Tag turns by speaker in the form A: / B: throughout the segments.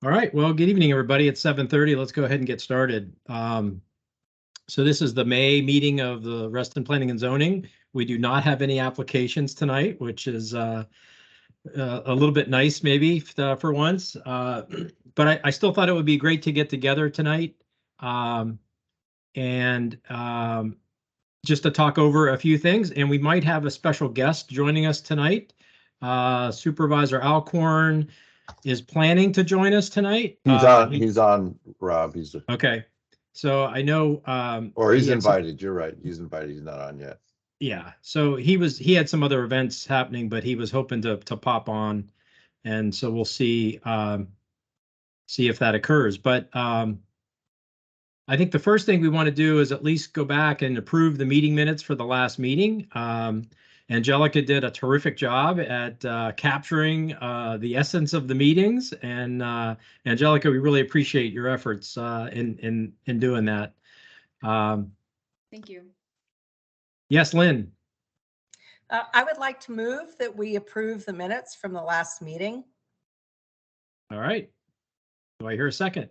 A: All right, well, good evening, everybody. It's 7:30. Let's go ahead and get started. So this is the May meeting of the Reston Planning and Zoning. We do not have any applications tonight, which is a little bit nice maybe for once. But I still thought it would be great to get together tonight and just to talk over a few things. And we might have a special guest joining us tonight. Supervisor Alcorn is planning to join us tonight.
B: He's on, Rob. He's
A: okay. So I know,
B: or he's invited. You're right. He's invited. He's not on yet.
A: Yeah. So he had some other events happening, but he was hoping to pop on, and so we'll see if that occurs. But I think the first thing we want to do is at least go back and approve the meeting minutes for the last meeting. Angelica did a terrific job at capturing the essence of the meetings, and Angelica, we really appreciate your efforts in doing that.
C: Thank you.
A: Yes, Lynn.
D: I would like to move that we approve the minutes from the last meeting.
A: All right. Do I hear a second?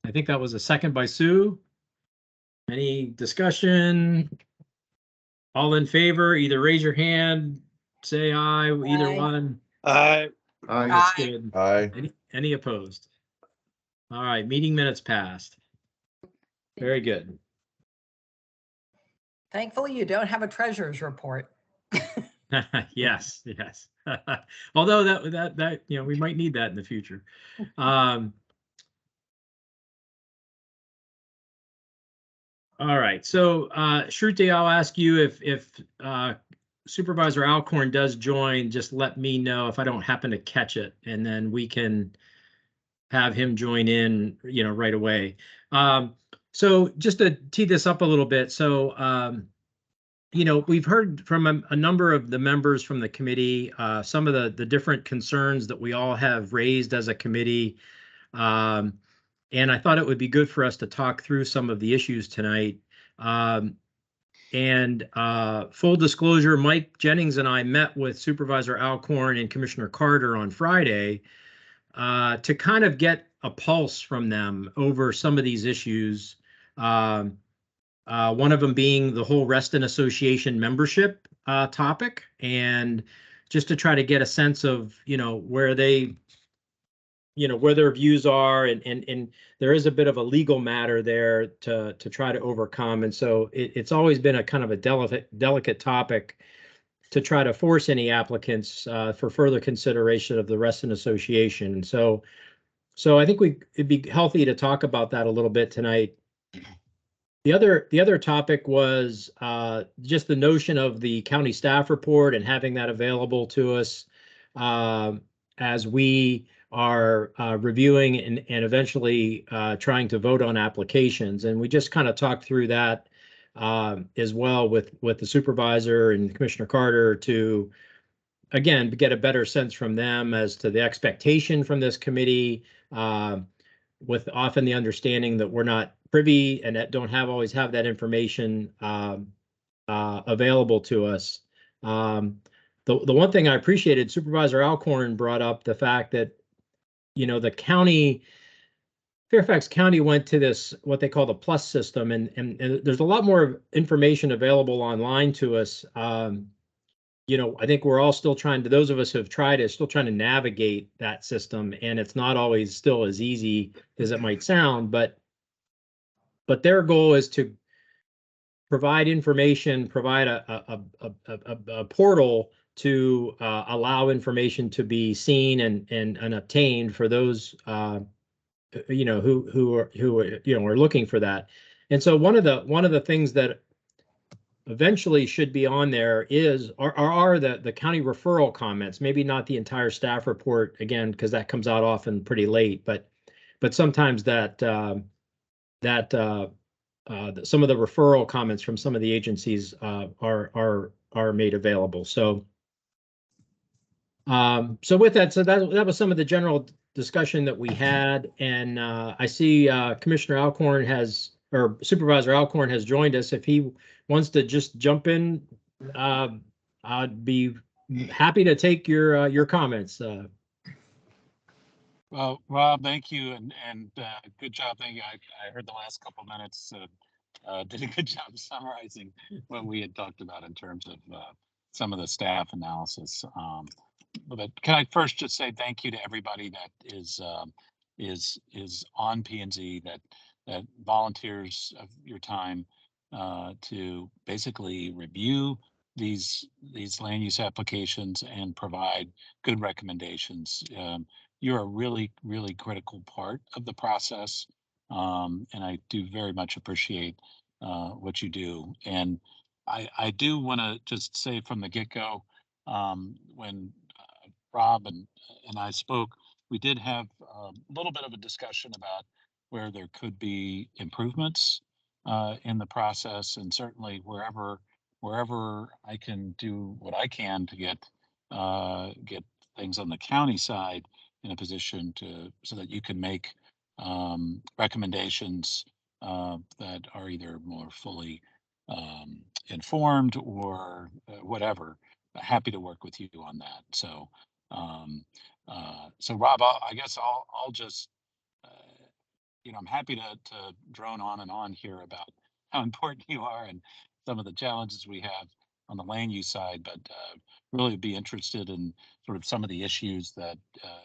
A: I think that was a second by Sue. Any discussion? All in favor, either raise your hand, say aye, either
D: Aye.
A: one.
B: Aye.
A: That's good.
B: Aye.
A: Any opposed? All right, meeting minutes passed. Very good.
D: Thankfully, you don't have a treasurer's report.
A: Yes. Although that we might need that in the future. All right, so Shruti, I'll ask you if Supervisor Alcorn does join, just let me know if I don't happen to catch it, and then we can have him join in, right away. So just to tee this up a little bit, so we've heard from a number of the members from the committee, some of the different concerns that we all have raised as a committee. And I thought it would be good for us to talk through some of the issues tonight. And full disclosure, Mike Jennings and I met with Supervisor Alcorn and Commissioner Carter on Friday to kind of get a pulse from them over some of these issues. One of them being the whole Reston Association membership topic, and just to try to get a sense of, where they, where their views are, and there is a bit of a legal matter there to try to overcome. And so it's always been a kind of a delicate topic to try to force any applicants for further consideration of the Reston Association. So I think it'd be healthy to talk about that a little bit tonight. The other topic was just the notion of the county staff report and having that available to us as we are reviewing and eventually trying to vote on applications. And we just kind of talked through that as well with the supervisor and Commissioner Carter to, again, get a better sense from them as to the expectation from this committee, with often the understanding that we're not privy and that don't always have that information available to us. The one thing I appreciated, Supervisor Alcorn brought up the fact that, the county, Fairfax County went to this, what they call the plus system, and there's a lot more information available online to us. I think we're all still trying to, those of us who have tried it, still trying to navigate that system, and it's not always still as easy as it might sound, but their goal is to provide information, provide a portal to allow information to be seen and obtained for those who are looking for that. And so one of the things that eventually should be on there are the county referral comments. Maybe not the entire staff report, again, because that comes out often pretty late, but sometimes that some of the referral comments from some of the agencies are made available. So with that, so that was some of the general discussion that we had, and I see Commissioner Alcorn or Supervisor Alcorn has joined us. If he wants to just jump in, I'd be happy to take your comments.
E: Well, Rob, thank you, and good job. Thank you. I heard the last couple minutes. Did a good job summarizing what we had talked about in terms of some of the staff analysis. But can I first just say thank you to everybody that is on P&Z, that volunteers of your time to basically review these land use applications and provide good recommendations. You're a really, really critical part of the process. And I do very much appreciate what you do. And I do want to just say from the get-go, when Rob and I spoke, we did have a little bit of a discussion about where there could be improvements in the process, and certainly wherever I can do what I can to get things on the county side in a position so that you can make recommendations that are either more fully informed or whatever. Happy to work with you on that. So, so Rob, I guess I'll just, I'm happy to drone on and on here about how important you are and some of the challenges we have on the land use side, but really be interested in sort of some of the issues that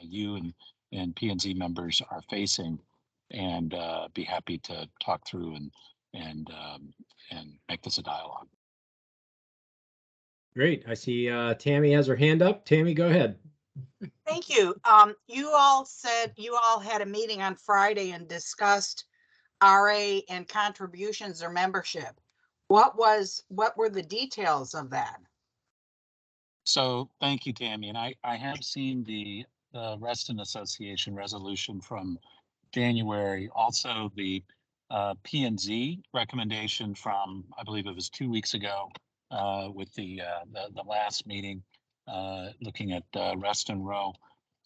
E: you and P&Z members are facing, and be happy to talk through and make this a dialogue.
A: Great. I see Tammy has her hand up. Tammy, go ahead.
D: Thank you. You all said you all had a meeting on Friday and discussed RA and contributions or membership. What were the details of that?
E: So thank you, Tammy. And I have seen the Reston Association resolution from January, also the P&Z recommendation from, I believe it was 2 weeks ago, with the last meeting, looking at Reston Row.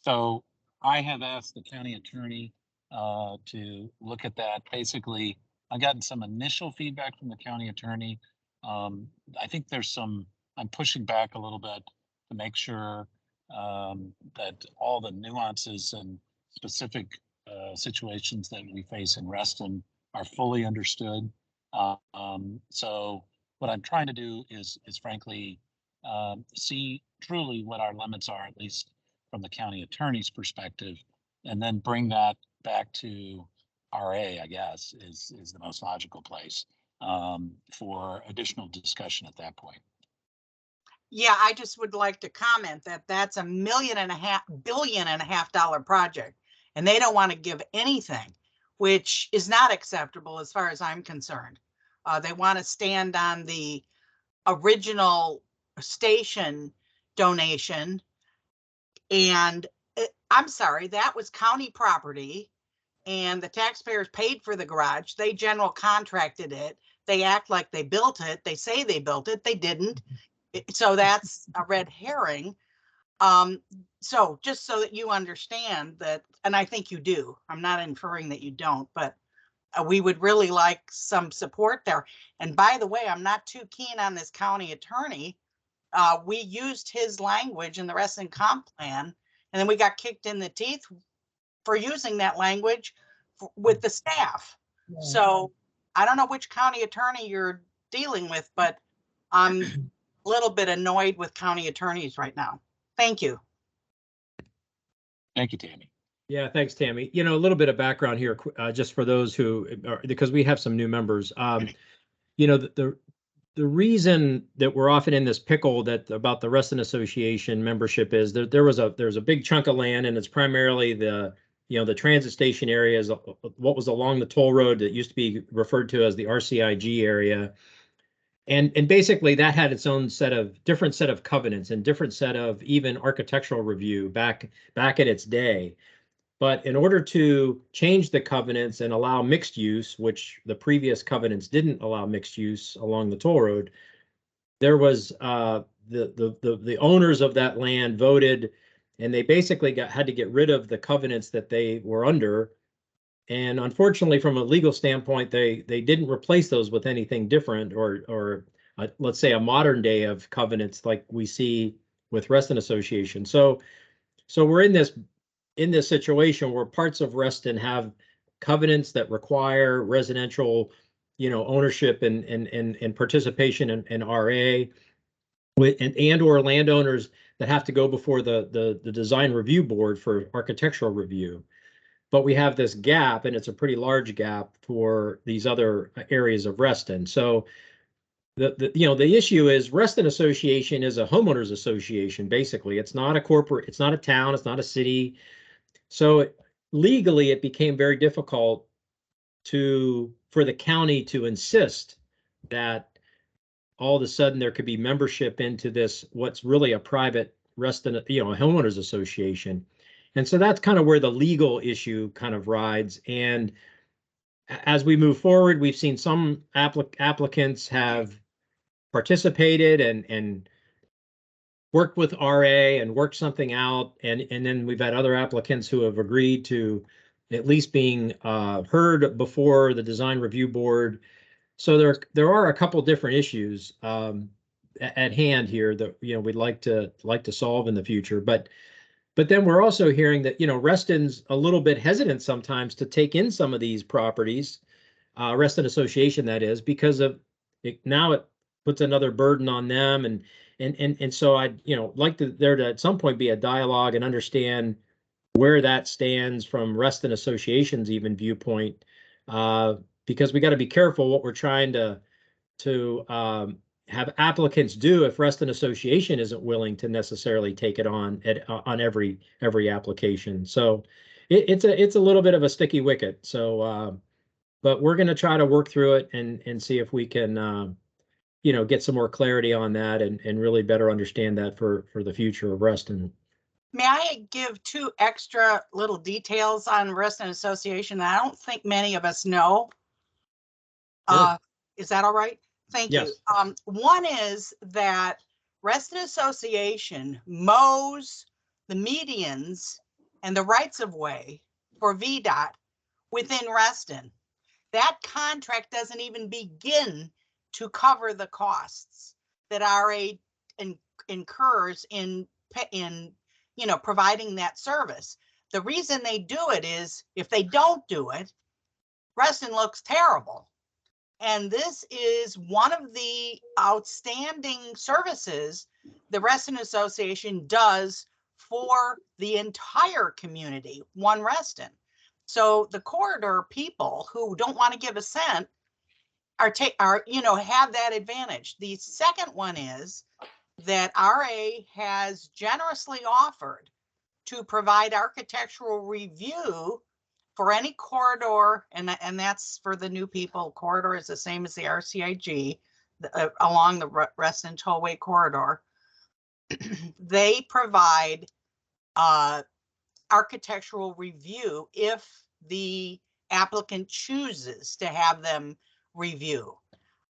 E: So I have asked the county attorney to look at that. Basically, I've gotten some initial feedback from the county attorney. I think I'm pushing back a little bit to make sure that all the nuances and specific situations that we face in Reston are fully understood. So what I'm trying to do is frankly see truly what our limits are, at least from the county attorney's perspective, and then bring that back to RA, I guess, is the most logical place for additional discussion at that point.
D: Yeah, I just would like to comment that that's $1.5 billion project, and they don't want to give anything, which is not acceptable as far as I'm concerned. They want to stand on the original station donation, and I'm sorry, that was county property, and the taxpayers paid for the garage. They general contracted it. They act like they built it. They say they built it. They didn't. So that's a red herring. So just so that you understand that, and I think you do, I'm not inferring that you don't, but we would really like some support there. And by the way, I'm not too keen on this county attorney. We used his language in the Reston comp plan, and then we got kicked in the teeth for using that language with the staff. Yeah. So I don't know which county attorney you're dealing with, but I'm a little bit annoyed with county attorneys right now. Thank you.
E: Thank you, Tammy.
A: Yeah, thanks, Tammy. A little bit of background here, just for those who, because we have some new members. The reason that we're often in this pickle about the Reston Association membership is that there's a big chunk of land, and it's primarily the transit station areas, what was along the toll road that used to be referred to as the RCIG area. And basically that had its own different set of covenants and different set of even architectural review back at its day. But in order to change the covenants and allow mixed use, which the previous covenants didn't allow mixed use along the toll road, there was the owners of that land voted, and they basically had to get rid of the covenants that they were under. And unfortunately, from a legal standpoint, they didn't replace those with anything different, or let's say a modern day of covenants like we see with Reston Association. So we're in in this situation where parts of Reston have covenants that require residential, ownership and participation in RA, and or landowners that have to go before the design review board for architectural review. But we have this gap, and it's a pretty large gap for these other areas of Reston. So the issue is Reston Association is a homeowners association. Basically, it's not a corporate, it's not a town, it's not a city. So legally, it became very difficult for the county to insist that all of a sudden there could be membership into this, what's really a private Reston, a homeowners association. And so that's kind of where the legal issue kind of rides. And as we move forward, we've seen some applicants have participated and worked with RA and worked something out. And then we've had other applicants who have agreed to at least being heard before the design review board. So there are a couple different issues at hand here that we'd like to solve in the future. But then we're also hearing that Reston's a little bit hesitant sometimes to take in some of these properties, Reston Association that is, because of now it puts another burden on them, and so I'd like there to at some point be a dialogue and understand where that stands from Reston Association's even viewpoint, because we got to be careful what we're trying to have applicants do if Reston Association isn't willing to necessarily take it on every application. So it's a little bit of a sticky wicket. So but we're going to try to work through it and see if we can get some more clarity on that and really better understand that for the future of Reston.
D: May I give 2 extra little details on Reston Association that I don't think many of us know?
A: Sure.
D: Is that all right? Thank
A: Yes.
D: you. One is that Reston Association mows the medians and the rights of way for VDOT within Reston. That contract doesn't even begin to cover the costs that RA incurs in providing that service. The reason they do it is if they don't do it, Reston looks terrible. And this is one of the outstanding services the Reston Association does for the entire community, One Reston. So the corridor people who don't want to give a cent have that advantage. The second one is that RA has generously offered to provide architectural review for any corridor, and that's for the new people. Corridor is the same as the RCIG along the Reston Tollway corridor. They provide architectural review if the applicant chooses to have them review.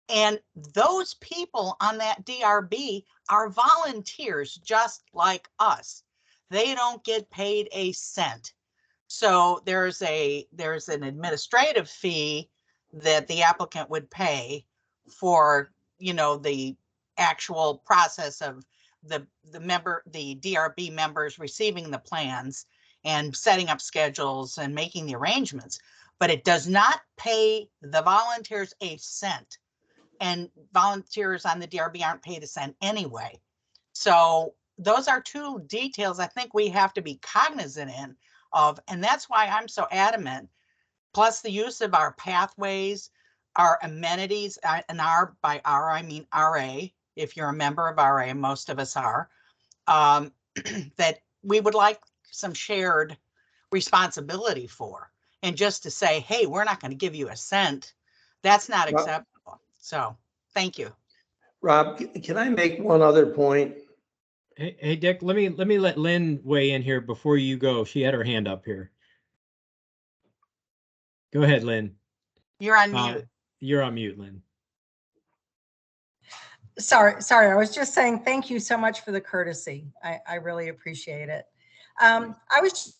D: And those people on that DRB are volunteers just like us. They don't get paid a cent. So there's an administrative fee that the applicant would pay for, the actual process of the DRB members receiving the plans and setting up schedules and making the arrangements, but it does not pay the volunteers a cent. And volunteers on the DRB aren't paid a cent anyway. So those are 2 details I think we have to be cognizant of. And that's why I'm so adamant, plus the use of our pathways, our amenities, and by our, I mean RA, if you're a member of RA, most of us are, that we would like some shared responsibility for. And just to say, hey, we're not going to give you a cent, that's not acceptable. So thank you.
F: Rob, can I make one other point?
A: Hey Dick, let me let Lynn weigh in here before you go. She had her hand up here. Go ahead, Lynn.
D: You're on mute.
A: You're on mute, Lynn.
G: Sorry. I was just saying thank you so much for the courtesy. I really appreciate it. I was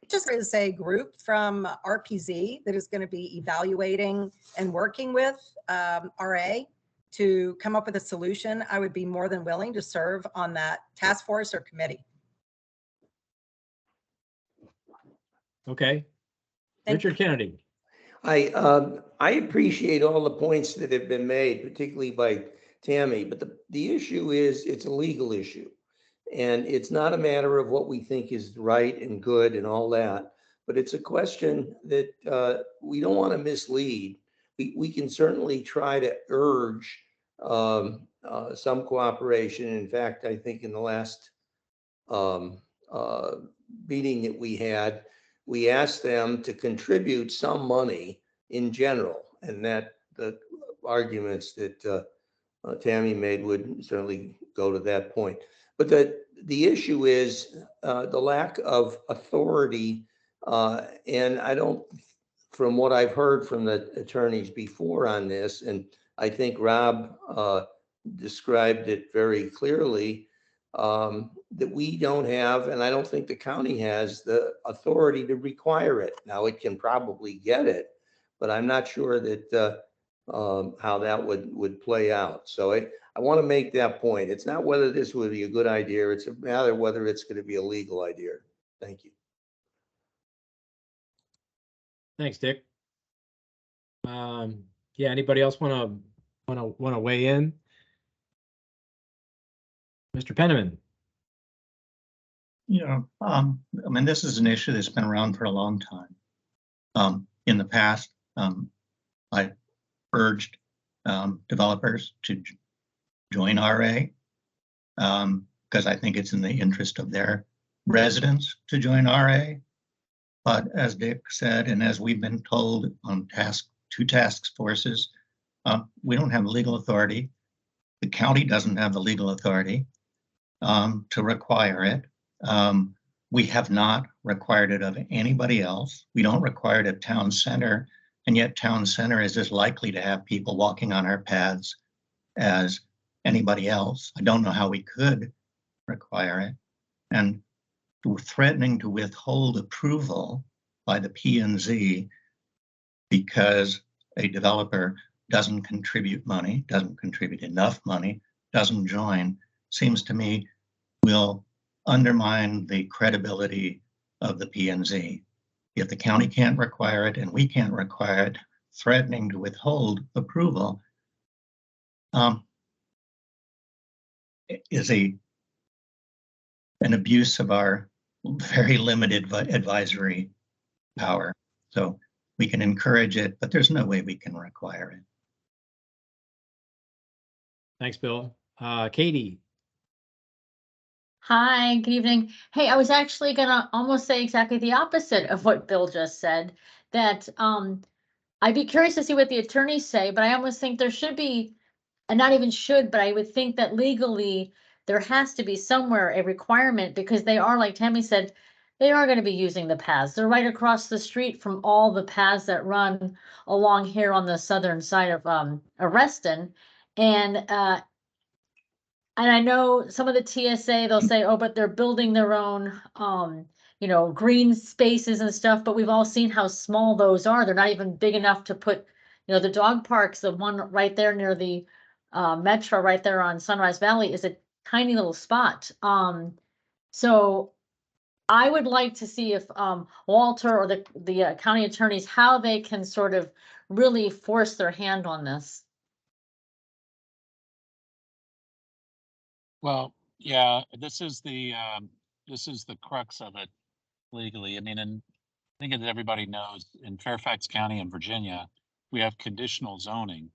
G: just is a group from RPZ that is going to be evaluating and working with RA to come up with a solution. I would be more than willing to serve on that task force or committee.
A: Okay.
G: Thank
A: Richard Kennedy.
F: I appreciate all the points that have been made, particularly by Tammy, but the issue is it's a legal issue. And it's not a matter of what we think is right and good and all that, but it's a question that we don't want to mislead. We can certainly try to urge some cooperation. In fact, I think in the last um, uh, meeting that we asked them to contribute some money in general, and that the arguments that Tammy made would certainly go to that point. But the issue is the lack of authority, and I don't, from what I've heard from the attorneys before on this, and I think Rob described it very clearly, that we don't have, and I don't think the county has the authority to require it. Now, it can probably get it, but I'm not sure that how that would play out. So I want to make that point. It's not whether this would be a good idea. It's a matter whether it's going to be a legal idea. Thank you.
A: Thanks, Dick. Yeah, anybody else want to weigh in? Mr. Penniman.
H: Yeah, I mean, this is an issue that's been around for a long time. In the past, I urged developers to join RA because I think it's in the interest of their residents to join RA. But as Dick said, and as we've been told on two task forces, we don't have legal authority. The county doesn't have the legal authority to require it. We have not required it of anybody else. We don't require it at town center, and yet town center is as likely to have people walking on our paths as anybody else. I don't know how we could require it. And threatening to withhold approval by the P&Z because a developer doesn't contribute money, doesn't contribute enough money, doesn't join, seems to me will undermine the credibility of the P&Z. If the county can't require it and we can't require it, threatening to withhold approval is an abuse of our very limited advisory power. So we can encourage it, but there's no way we can require it.
A: Thanks, Bill. Katie.
C: Hi, good evening. Hey, I was actually gonna almost say exactly the opposite of what Bill just said, that I'd be curious to see what the attorneys say, but I almost think there should be, and not even should, but I would think that legally there has to be somewhere a requirement because they are, like Tammy said, they are going to be using the paths. They're right across the street from all the paths that run along here on the southern side of Reston. And I know some of the TSA, they'll say, oh, but they're building their own, green spaces and stuff, but we've all seen how small those are. They're not even big enough to put, the dog parks, the one right there near the Metro, right there on Sunrise Valley is a tiny little spot. So I would like to see if Walter or the county attorneys, how they can sort of really force their hand on this.
E: Well, yeah, this is the crux of it legally. I mean, and I think as everybody knows, in Fairfax County in Virginia, we have conditional zoning.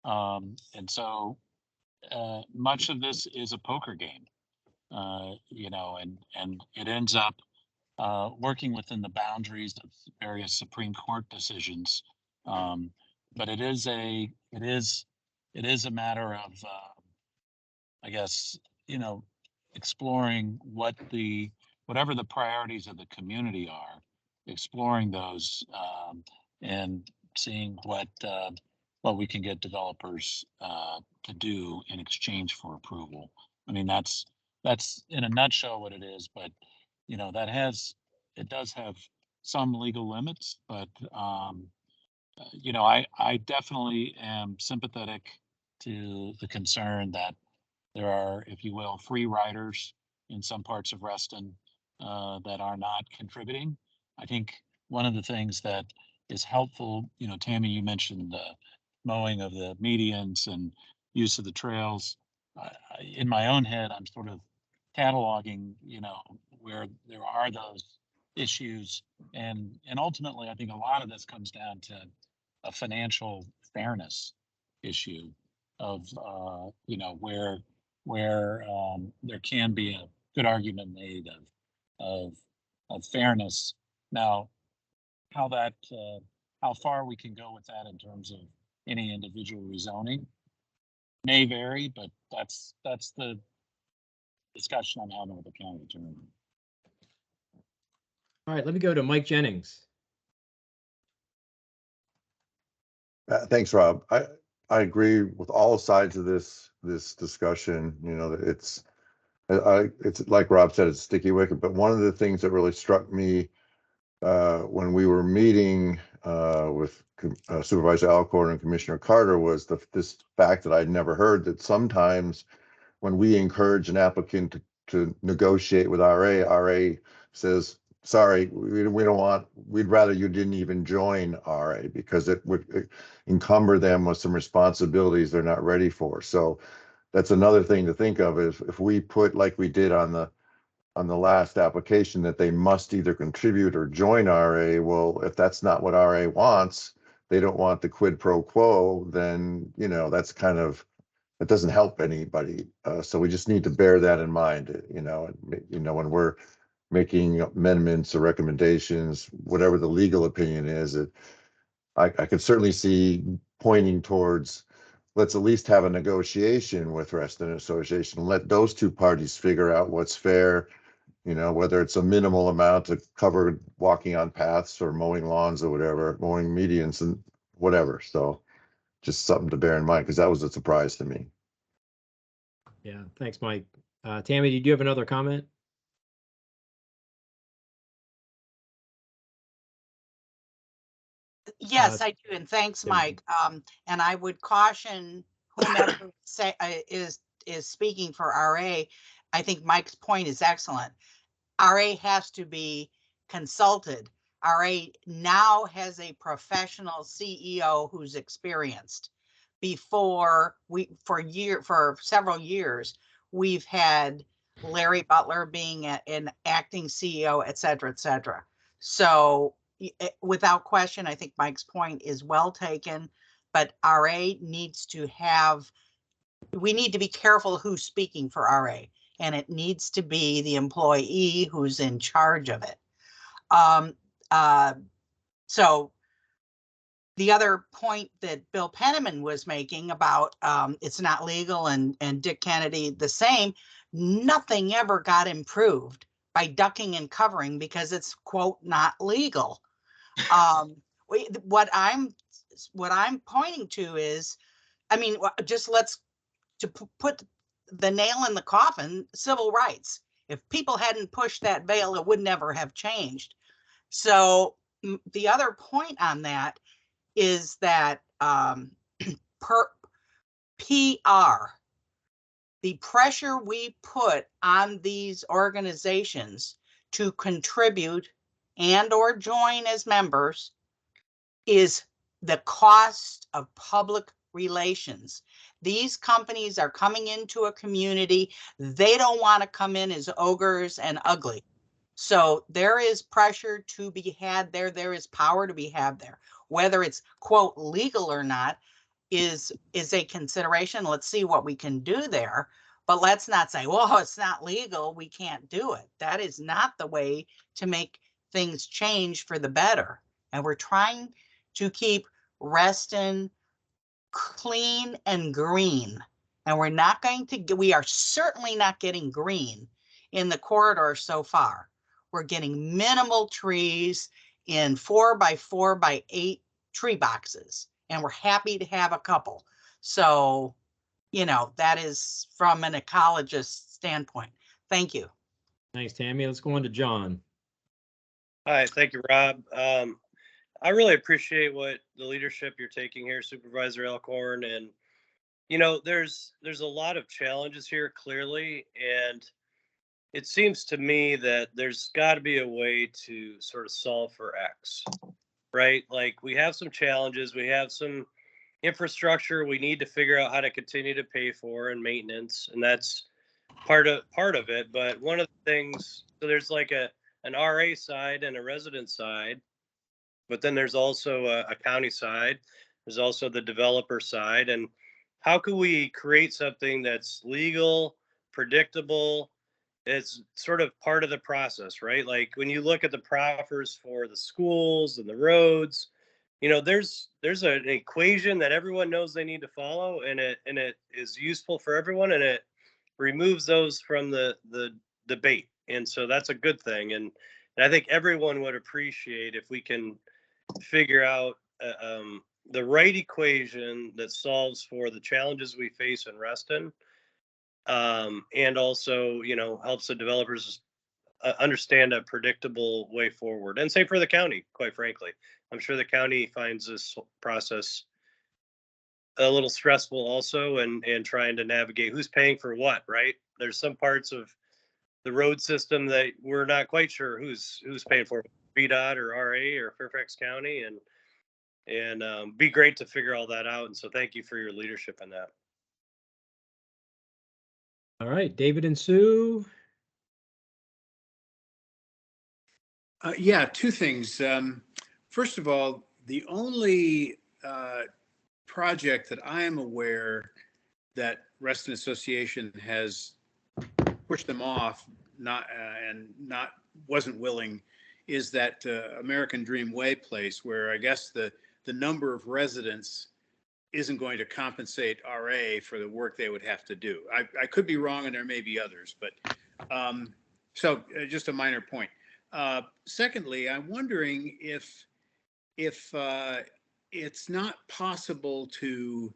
E: And so much of this is a poker game, and it ends up working within the boundaries of various Supreme Court decisions. But it is a matter of, I guess, exploring whatever the priorities of the community are, exploring those, and seeing what we can get developers to do in exchange for approval. I mean, that's in a nutshell what it is, but it does have some legal limits, but I definitely am sympathetic to the concern that there are, if you will, free riders in some parts of Reston that are not contributing. I think one of the things that is helpful, Tammy, you mentioned the mowing of the medians and use of the trails. In my own head, I'm sort of cataloging, where there are those issues, and ultimately, I think a lot of this comes down to a financial fairness issue of where there can be a good argument made of fairness. Now, how far we can go with that in terms of any individual rezoning may vary, but that's the discussion I'm having with the county attorney.
A: All right, let me go to Mike Jennings.
B: Thanks, Rob. I agree with all sides of this discussion. It's like Rob said, it's a sticky wicket. But one of the things that really struck me when we were meeting with Supervisor Alcorn and Commissioner Carter was this fact that I'd never heard, that sometimes when we encourage an applicant to negotiate with RA says, sorry, we don't want, we'd rather you didn't even join RA because it would encumber them with some responsibilities they're not ready for. So that's another thing to think of, is if we put, like we did on the last application, that they must either contribute or join RA. Well, if that's not what RA wants, they don't want the quid pro quo, then, that's kind of, it doesn't help anybody. So we just need to bear that in mind, when we're making amendments or recommendations, whatever the legal opinion is. I could certainly see pointing towards, let's at least have a negotiation with Reston Association, let those two parties figure out what's fair, whether it's a minimal amount to cover walking on paths or mowing lawns or whatever, mowing medians and whatever. So just something to bear in mind, because that was a surprise to me.
A: Yeah, thanks, Mike. Tammy, did you have another comment?
D: Yes, I do. And thanks,
A: there you
D: Mike. And I would caution whomever is speaking for RA. I think Mike's point is excellent. RA has to be consulted. RA now has a professional CEO who's experienced. Before for several years, we've had Larry Butler being an acting CEO, et cetera, et cetera. So without question, I think Mike's point is well taken, but RA needs to have, we need to be careful who's speaking for RA, and it needs to be the employee who's in charge of it. So the other point that Bill Penniman was making about it's not legal and Dick Kennedy the same, nothing ever got improved by ducking and covering because it's, quote, not legal. What I'm pointing to is, I mean, just to put the nail in the coffin, civil rights. If people hadn't pushed that veil, it would never have changed. So the other point on that is that per PR, the pressure we put on these organizations to contribute and or join as members is the cost of public relations. These companies are coming into a community. They don't want to come in as ogres and ugly. So there is pressure to be had there. There is power to be had there. Whether it's, quote, legal or not is a consideration. Let's see what we can do there. But let's not say, well, it's not legal, we can't do it. That is not the way to make things change for the better. And we're trying to keep Reston clean and green. And we're not going to, we are certainly not getting green in the corridor so far. We're getting minimal trees in 4x4x8 tree boxes, and we're happy to have a couple. So, that is from an ecologist standpoint. Thank you.
A: Thanks, Tammy. Let's go on to John.
I: Hi, thank you, Rob. I really appreciate what the leadership you're taking here, Supervisor Alcorn. And, there's a lot of challenges here, clearly. And it seems to me that there's got to be a way to sort of solve for X, right? Like we have some challenges, we have some infrastructure we need to figure out how to continue to pay for and maintenance, and that's part of it. But one of the things, so there's like an RA side and a resident side, but then there's also a county side. There's also the developer side, and how can we create something that's legal, predictable? It's sort of part of the process, right? Like when you look at the proffers for the schools and the roads, there's an equation that everyone knows they need to follow, and it is useful for everyone, and it removes those from the debate, and so that's a good thing. And I think everyone would appreciate if we can figure out the right equation that solves for the challenges we face in Reston, and also helps the developers understand a predictable way forward. And same for the county, quite frankly. I'm sure the county finds this process a little stressful also, and trying to navigate who's paying for what, right? There's some parts of the road system that we're not quite sure who's paying for, VDOT or RA or Fairfax County, and be great to figure all that out. And so thank you for your leadership in that.
A: All right, David and Sue.
J: Yeah, two things. First of all, the only project that I am aware that Reston Association has pushed them off, wasn't willing, is that American Dream Way place, where I guess the number of residents isn't going to compensate RA for the work they would have to do. I could be wrong, and there may be others, but so just a minor point. Secondly, I'm wondering if it's not possible to,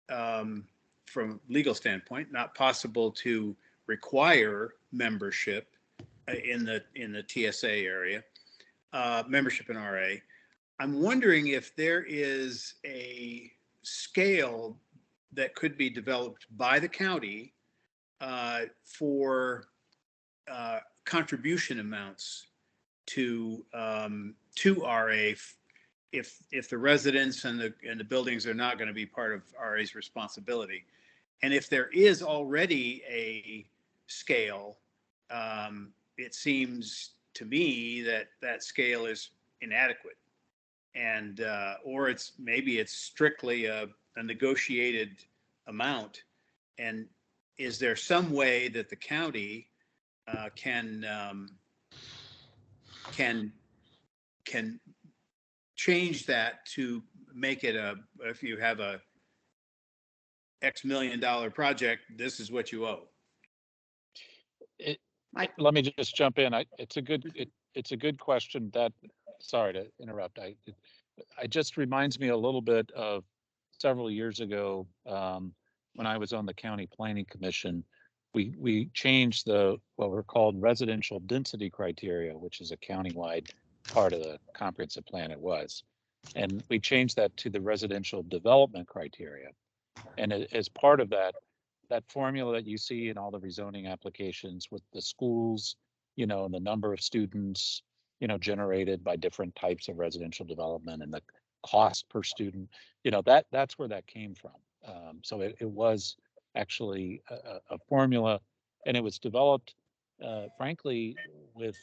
J: from legal standpoint, not possible to require membership in the TSA area, membership in RA. I'm wondering if there is a scale that could be developed by the county for contribution amounts to RA if the residents and the buildings are not going to be part of RA's responsibility. And if there is already a scale, it seems to me that scale is inadequate, and or maybe it's strictly a negotiated amount. And is there some way that the county can change that to make it if you have a X $1 million project, this is what you owe?
E: Let me just jump in. It's a good question. Sorry to interrupt. It just reminds me a little bit of several years ago, when I was on the County Planning Commission. We changed what were called residential density criteria, which is a countywide part of the comprehensive plan. It was, and we changed that to the residential development criteria. And as part of that formula that you see in all the rezoning applications with the schools, and the number of students, generated by different types of residential development, and the cost per student, that's where that came from. So it was actually a formula, and it was developed, frankly, with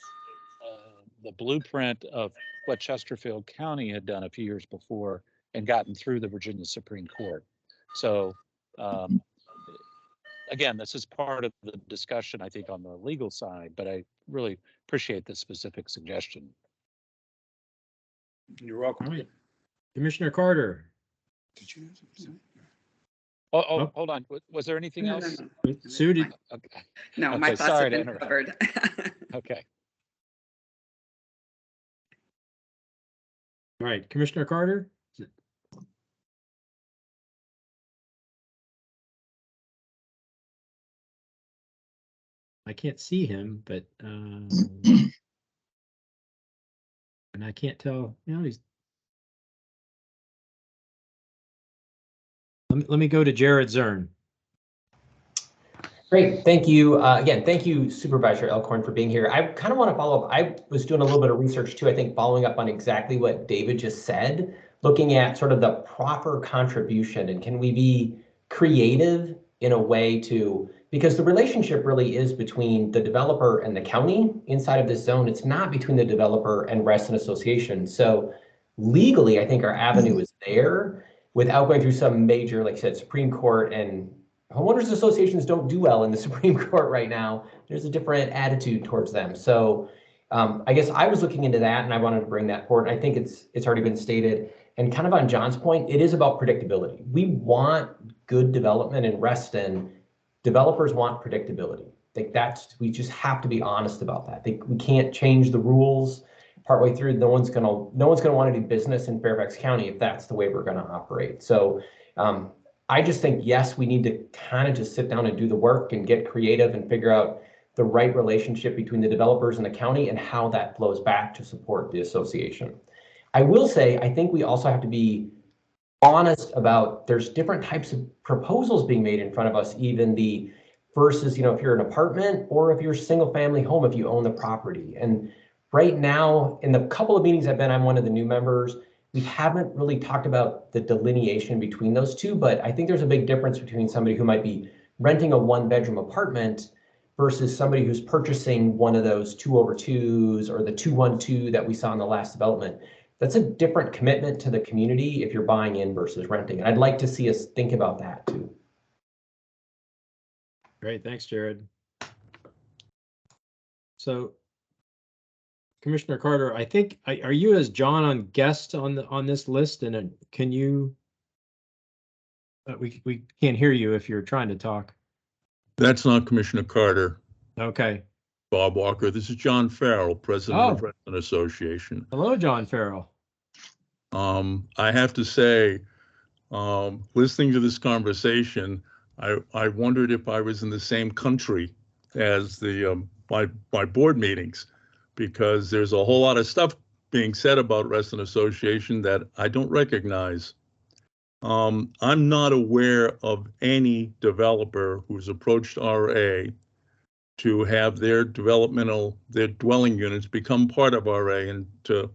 E: the blueprint of what Chesterfield County had done a few years before and gotten through the Virginia Supreme Court. So again, this is part of the discussion, I think, on the legal side, but I really appreciate the specific suggestion.
J: You're welcome.
A: All right. Commissioner Carter.
J: Did you?
E: Oh, hold on. Was there anything else?
A: Sue, did,
E: Okay.
K: No, my
E: Okay,
K: thoughts
E: sorry
K: have
E: to
K: been
E: interrupt.
K: covered.
E: Okay.
A: all right, Commissioner Carter? I can't see him, but and I can't tell. He's. Let me go to Jared Zern.
K: Great, thank you. Again, thank you Supervisor Elkhorn for being here. I kind of want to follow up. I was doing a little bit of research too, I think following up on exactly what David just said, looking at sort of the proper contribution and can we be creative in a way to, because the relationship really is between the developer and the county inside of this zone. It's not between the developer and resident association. So legally, I think our avenue is there without going through some major, like I said, Supreme Court, and homeowners associations don't do well in the Supreme Court right now. There's a different attitude towards them. So I guess I was looking into that and I wanted to bring that forward. I think it's already been stated. And kind of on John's point, it is about predictability. We want good development in Reston. Developers want predictability. Like we just have to be honest about that. We can't change the rules partway through. No one's gonna want to do business in Fairfax County if that's the way we're gonna operate. So I just think, yes, we need to kind of just sit down and do the work and get creative and figure out the right relationship between the developers and the county and how that flows back to support the association. I will say, I think we also have to be honest about there's different types of proposals being made in front of us, even the versus, if you're an apartment or if you're a single family home, if you own the property. And right now, in the couple of meetings I've been, I'm one of the new members, we haven't really talked about the delineation between those two, but I think there's a big difference between somebody who might be renting a 1-bedroom apartment versus somebody who's purchasing one of those 2-over-2s or the 2-1-2 that we saw in the last development. That's a different commitment to the community if you're buying in versus renting. And I'd like to see us think about that too.
A: Great, thanks, Jared. So Commissioner Carter, I think, are you as John on guest on this list? And can you, we can't hear you if you're trying to talk.
L: That's not Commissioner Carter.
A: Okay.
L: Bob Walker. This is John Farrell, President of Reston Association.
A: Hello, John Farrell.
L: I have to say, listening to this conversation, I wondered if I was in the same country as my board meetings, because there's a whole lot of stuff being said about Reston Association that I don't recognize. I'm not aware of any developer who's approached RA to have their dwelling units become part of RA. And to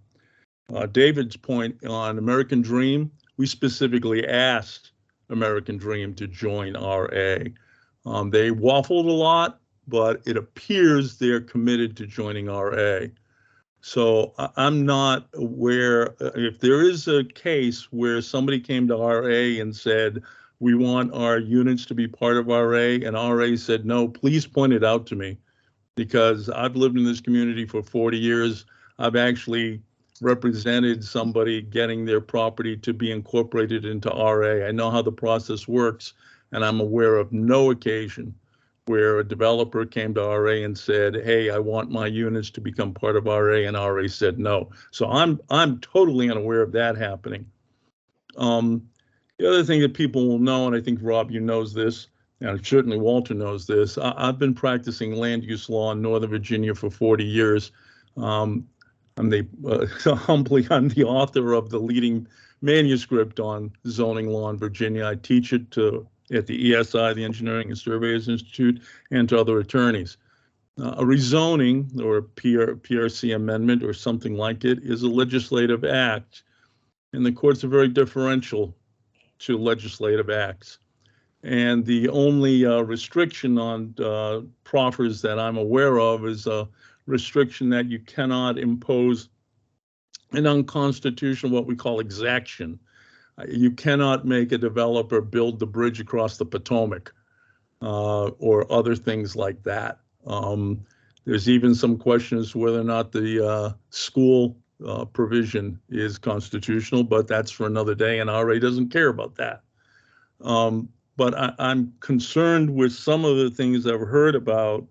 L: David's point on American Dream, we specifically asked American Dream to join RA. They waffled a lot, but it appears they're committed to joining RA. So I'm not aware, if there is a case where somebody came to RA and said, we want our units to be part of RA, and RA said, no, please point it out to me, because I've lived in this community for 40 years. I've actually represented somebody getting their property to be incorporated into RA. I know how the process works, and I'm aware of no occasion where a developer came to RA and said, hey, I want my units to become part of RA, and RA said no. So I'm totally unaware of that happening. The other thing that people will know, and I think, Rob, you knows this, and certainly Walter knows this, I've been practicing land use law in Northern Virginia for 40 years. I'm humbly, I'm the author of the leading manuscript on zoning law in Virginia. I teach it at the ESI, the Engineering and Surveyors Institute, and to other attorneys. A rezoning or a PRC amendment or something like it is a legislative act, and the courts are very differential to legislative acts. And the only restriction on proffers that I'm aware of is a restriction that you cannot impose an unconstitutional, what we call exaction. You cannot make a developer build the bridge across the Potomac or other things like that. There's even some questions whether or not the school provision is constitutional, but that's for another day, and RA doesn't care about that. But I'm concerned with some of the things I've heard about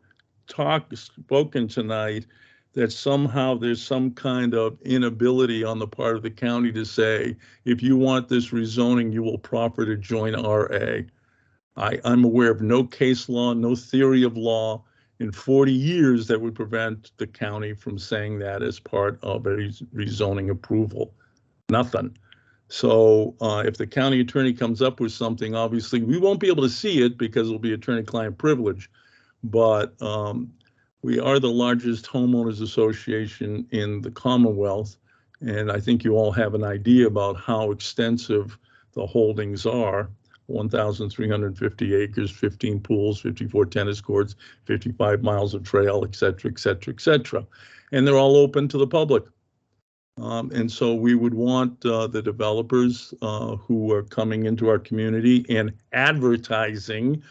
L: spoken tonight, that somehow there's some kind of inability on the part of the county to say, if you want this rezoning, you will proffer to join RA. I'm aware of no case law, no theory of law in 40 years that would prevent the county from saying that as part of a rezoning approval. Nothing. So if the county attorney comes up with something, obviously we won't be able to see it because it'll be attorney-client privilege. But we are the largest homeowners association in the Commonwealth. And I think you all have an idea about how extensive the holdings are. 1,350 acres, 15 pools, 54 tennis courts, 55 miles of trail, et cetera, et cetera, et cetera. And they're all open to the public. And so we would want the developers who are coming into our community and advertising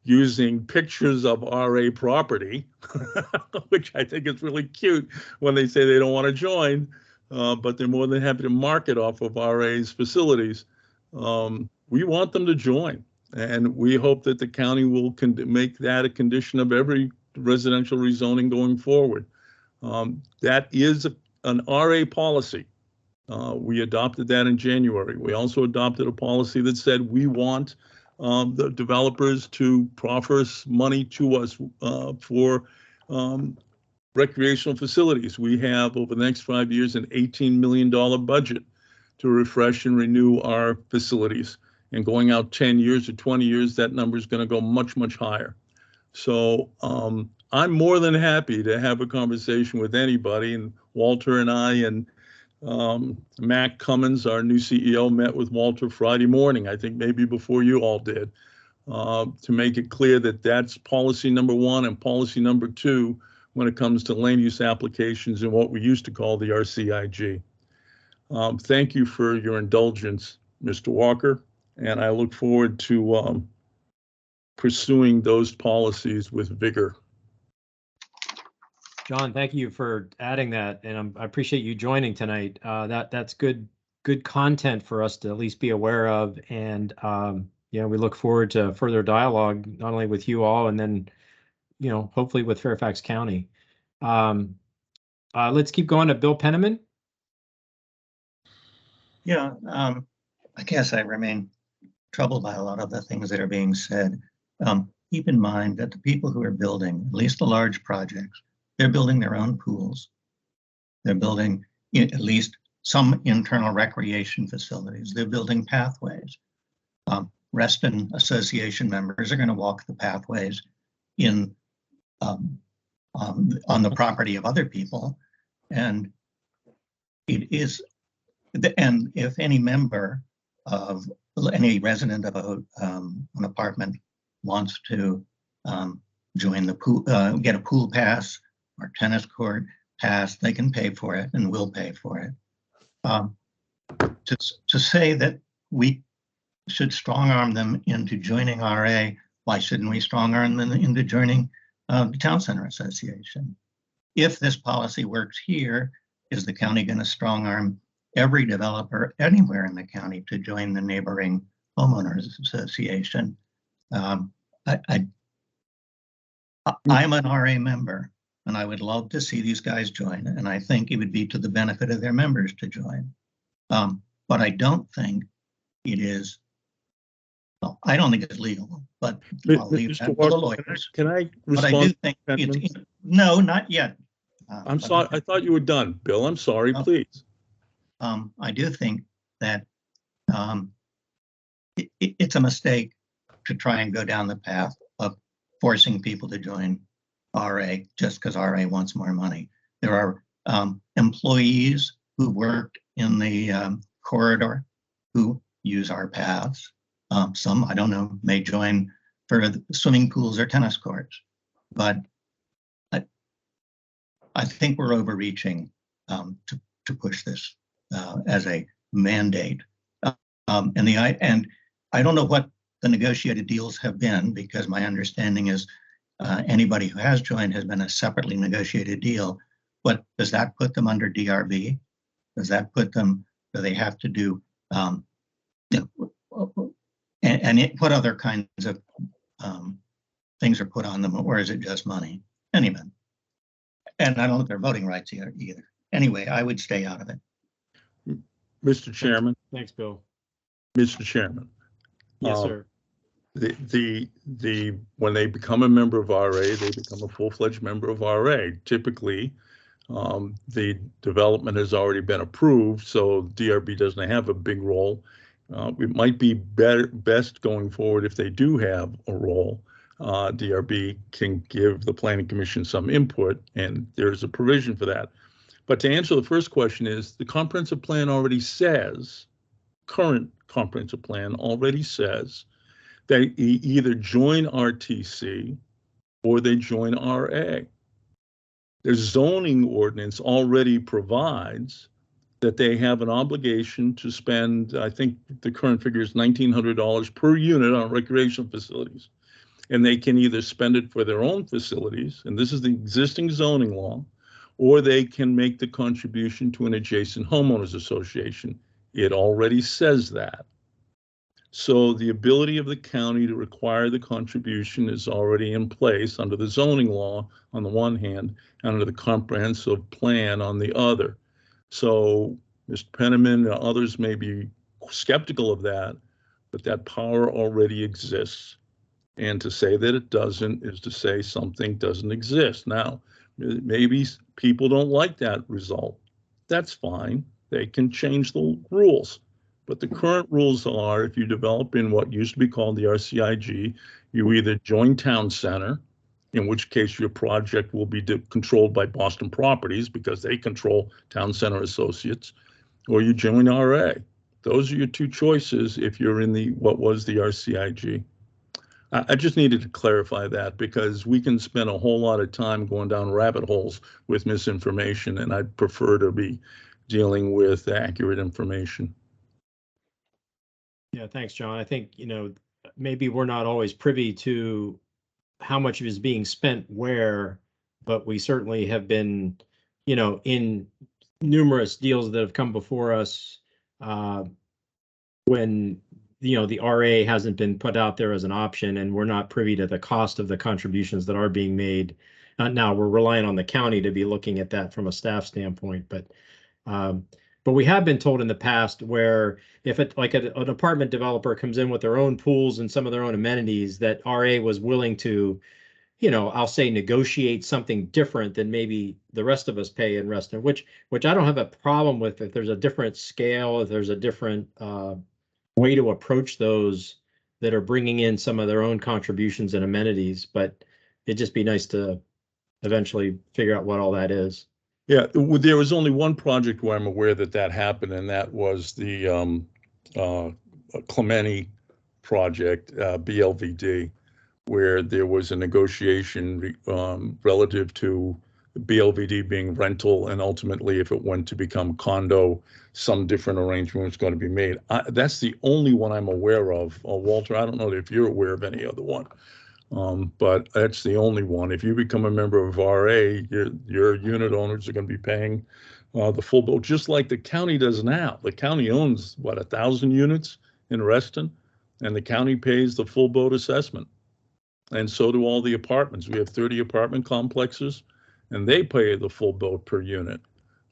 L: using pictures of RA property, which I think is really cute when they say they don't want to join, but they're more than happy to market off of RA's facilities. We want them to join, and we hope that the county will make that a condition of every residential rezoning going forward. That is an RA policy. We adopted that in January. We also adopted a policy that said we want the developers to proffer money to us for recreational facilities. We have over the next 5 years an $18 million budget to refresh and renew our facilities. And going out 10 years or 20 years, that number is going to go much, much higher. So I'm more than happy to have a conversation with anybody. And Walter and I and Mac Cummins, our new CEO, met with Walter Friday morning, I think maybe before you all did, to make it clear that that's policy number one and policy number two when it comes to land use applications and what we used to call the RCIG. Thank you for your indulgence, Mr. Walker, and I look forward to pursuing those policies with vigor.
A: John, thank you for adding that, and I appreciate you joining tonight. That's good content for us to at least be aware of, and we look forward to further dialogue, not only with you all, and then hopefully with Fairfax County. Let's keep going to Bill Penniman.
H: Yeah, I guess I remain troubled by a lot of the things that are being said. Keep in mind that the people who are building, at least the large projects, they're building their own pools. They're building at least some internal recreation facilities. They're building pathways. Reston Association members are going to walk the pathways in on the property of other people, and it is. And if any member of any resident of an apartment wants to join the pool, get a pool pass or tennis court pass, they can pay for it and will pay for it. To say that we should strong arm them into joining RA, why shouldn't we strong arm them into joining the Town Center Association? If this policy works here, is the county going to strong arm every developer anywhere in the county to join the neighboring homeowners association? I'm an RA member, and I would love to see these guys join, and I think it would be to the benefit of their members to join. But I don't think it is. Well, I don't think it's legal, but I'll leave that to the lawyers.
L: Can I respond?
H: But I do think no, not yet.
L: I'm sorry. I thought you were done, Bill. I'm sorry. Please.
H: I do think that it's a mistake to try and go down the path of forcing people to join RA just because RA wants more money. There are employees who work in the corridor who use our paths. Some, I don't know, may join for the swimming pools or tennis courts, but I think we're overreaching to push this as a mandate. And I don't know what the negotiated deals have been, because my understanding is anybody who has joined has been a separately negotiated deal. But does that put them under DRB? Does that put them, do they have to do, what other kinds of things are put on them, or is it just money? Anyway, and I don't know if they're voting rights either. Anyway, I would stay out of it.
L: Mr. Chairman.
A: Thanks, Bill.
L: Mr. Chairman.
A: Yes, sir.
L: When they become a member of RA, they become a full-fledged member of RA. Typically, The development has already been approved, so DRB doesn't have a big role. It might be best going forward if they do have a role. DRB can give the Planning Commission some input, and there's a provision for that. But to answer the first question is, the comprehensive plan already says, current comprehensive plan already says, they either join RTC or they join RA. Their zoning ordinance already provides that they have an obligation to spend, I think the current figure is $1,900 per unit on recreation facilities. And they can either spend it for their own facilities, and this is the existing zoning law, or they can make the contribution to an adjacent homeowners association. It already says that. So the ability of the county to require the contribution is already in place under the zoning law on the one hand, and under the comprehensive plan on the other. So Mr. Penniman and others may be skeptical of that, but that power already exists. And to say that it doesn't is to say something doesn't exist. Now, maybe people don't like that result. That's fine. They can change the rules. But the current rules are, if you develop in what used to be called the RCIG, you either join Town Center, in which case your project will be controlled by Boston Properties because they control Town Center Associates, or you join RA. Those are your two choices if you're in the what was the RCIG. I just needed to clarify that because we can spend a whole lot of time going down rabbit holes with misinformation, and I'd prefer to be dealing with accurate information.
A: Yeah, thanks, John. I think, maybe we're not always privy to how much is being spent where, but we certainly have been, in numerous deals that have come before us when, the RA hasn't been put out there as an option, and we're not privy to the cost of the contributions that are being made. Now we're relying on the county to be looking at that from a staff standpoint, but we have been told in the past where if it like an apartment developer comes in with their own pools and some of their own amenities, that RA was willing to, I'll say negotiate something different than maybe the rest of us pay in Reston, which I don't have a problem with if there's a different scale, if there's a different way to approach those that are bringing in some of their own contributions and amenities. But it'd just be nice to eventually figure out what all that is.
L: Yeah, there was only one project where I'm aware that happened, and that was the Clementi project, BLVD, where there was a negotiation relative to BLVD being rental, and ultimately, if it went to become condo, some different arrangement was going to be made. That's the only one I'm aware of. Walter, I don't know if you're aware of any other one. But that's the only one. If you become a member of RA, your unit owners are going to be paying the full bill, just like the county does now. The county owns, 1,000 units in Reston, and the county pays the full boat assessment. And so do all the apartments. We have 30 apartment complexes, and they pay the full boat per unit,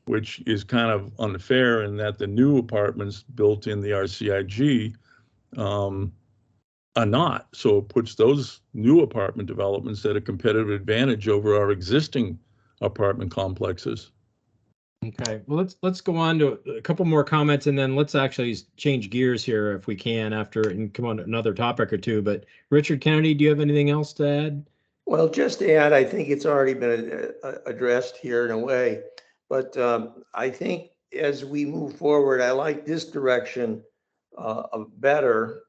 L: which is kind of unfair in that the new apartments built in the RCIG are not. So it puts those new apartment developments at a competitive advantage over our existing apartment complexes.
A: Okay, well, let's go on to a couple more comments, and then let's actually change gears here if we can after and come on to another topic or two. But Richard Kennedy, do you have anything else to add?
F: Well, just to add, I think it's already been addressed here in a way, but I think as we move forward, I like this direction better.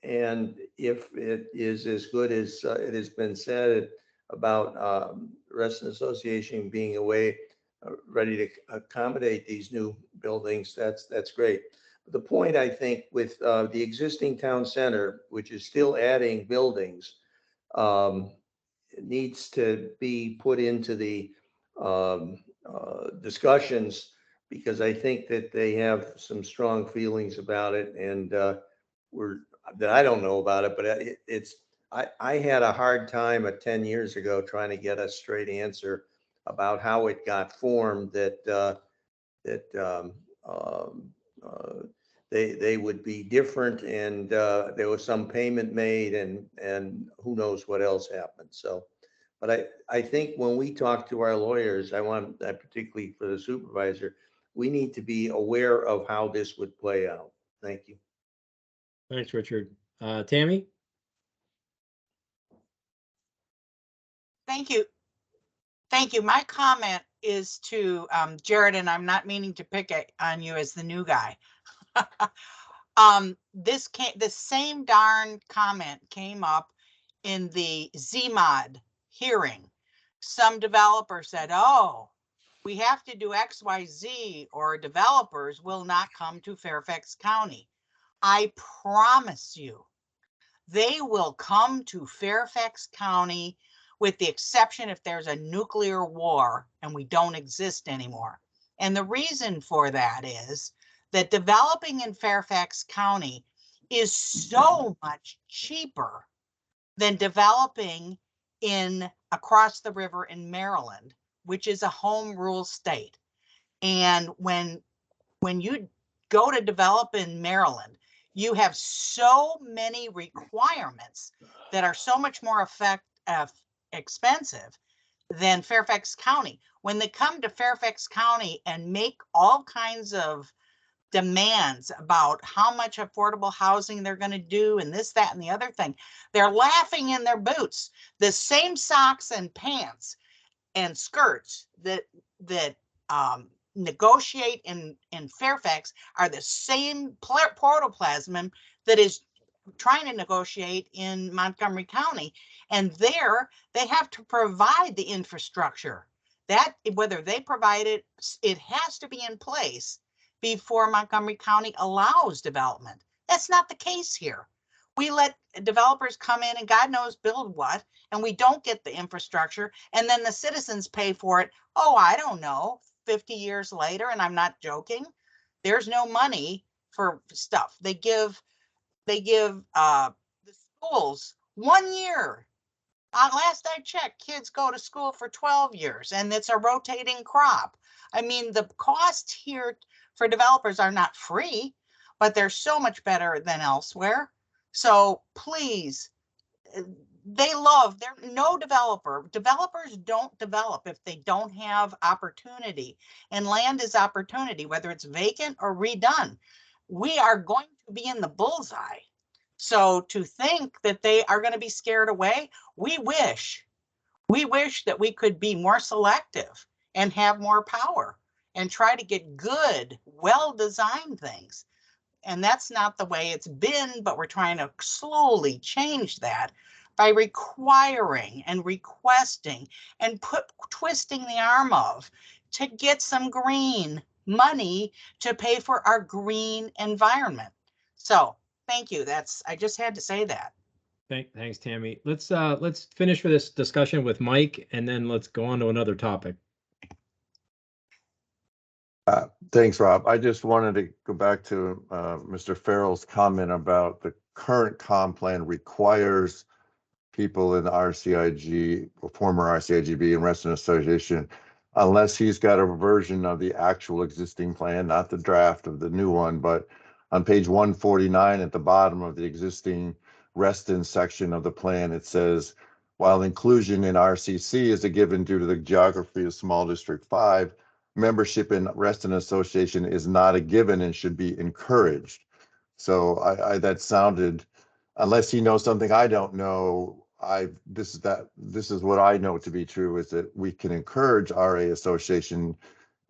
F: And if it is as good as it has been said about Reston Association being a way ready to accommodate these new buildings, that's great. But the point, I think, with the existing town center, which is still adding buildings, it needs to be put into the discussions, because I think that they have some strong feelings about it, and that I don't know about it, but I had a hard time 10 years ago trying to get a straight answer about how it got formed, that they would be different, and there was some payment made, and who knows what else happened. So But I think when we talk to our lawyers, I want, particularly for the supervisor, we need to be aware of how this would play out. Thank you.
A: Thanks, Richard. Tammy?
D: Thank you. Thank you. My comment is to Jared, and I'm not meaning to pick on you as the new guy. The same darn comment came up in the ZMod hearing. Some developer said, oh, we have to do XYZ or developers will not come to Fairfax County. I promise you, they will come to Fairfax County, with the exception if there's a nuclear war and we don't exist anymore. And the reason for that is that developing in Fairfax County is so much cheaper than developing in across the river in Maryland, which is a home rule state. And when you go to develop in Maryland, you have so many requirements that are so much more expensive than Fairfax County. When they come to Fairfax County and make all kinds of demands about how much affordable housing they're going to do and this, that, and the other thing, they're laughing in their boots. The same socks and pants and skirts that negotiate in Fairfax are the same protoplasm that is trying to negotiate in Montgomery County. And there they have to provide the infrastructure. That whether they provide it, it has to be in place before Montgomery County allows development. That's not the case here. We let developers come in and God knows build what, and we don't get the infrastructure, and then the citizens pay for it. Oh, I don't know, 50 years later, and I'm not joking. There's no money for stuff. They give the schools 1 year. Last I checked, kids go to school for 12 years, and it's a rotating crop. I mean, the costs here for developers are not free, but they're so much better than elsewhere. So please, developers don't develop if they don't have opportunity, and land is opportunity, whether it's vacant or redone. We are going to be in the bullseye. So to think that they are going to be scared away, we wish that we could be more selective and have more power and try to get good, well-designed things. And that's not the way it's been, but we're trying to slowly change that by requiring and requesting and twisting the arm of to get some green money to pay for our green environment. So thank you. I just had to say that.
A: Thanks, Tammy. Let's finish for this discussion with Mike, and then let's go on to another topic.
B: Thanks, Rob. I just wanted to go back to Mr. Farrell's comment about the current comp plan requires people in the RCIG, former RCIGB and resident association, unless he's got a version of the actual existing plan, not the draft of the new one, but on page 149 at the bottom of the existing Reston section of the plan, it says, while inclusion in RCC is a given due to the geography of small district 5, membership in Reston Association is not a given and should be encouraged. So that sounded, unless he knows something I don't know, this is what I know to be true, is that we can encourage RA association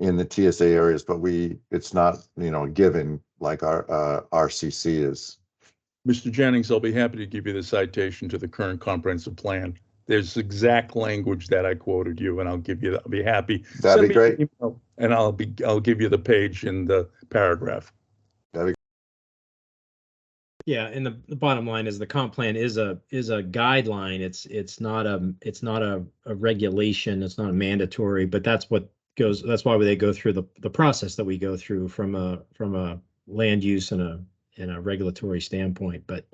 B: in the TSA areas, but it's not, given like our RCC is.
L: Mr. Jennings, I'll be happy to give you the citation to the current comprehensive plan. There's exact language that I quoted you, and I'll be happy.
B: That'd be great.
L: And I'll give you the page and the paragraph.
A: Yeah, and the bottom line is the comp plan is a guideline. It's not a regulation. It's not mandatory, but that's why they go through the process that we go through from a land use and a regulatory standpoint. But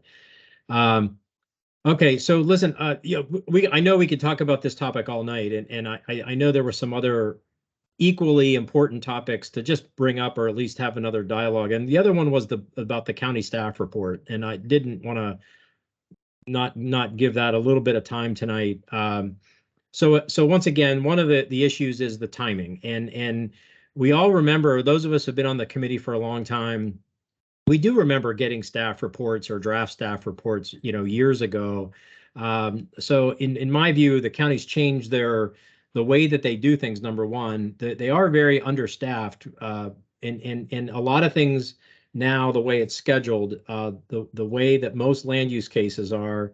A: okay, so listen, I know we could talk about this topic all night, and I know there were some other equally important topics to just bring up, or at least have another dialogue. And the other one was about the county staff report, and I didn't want to not give that a little bit of time tonight. So once again, one of the issues is the timing, and we all remember, those of us who've been on the committee for a long time, we do remember getting staff reports or draft staff reports, years ago. So in my view, the county's changed the way that they do things. Number one, they are very understaffed, and a lot of things now, the way it's scheduled, the way that most land use cases are,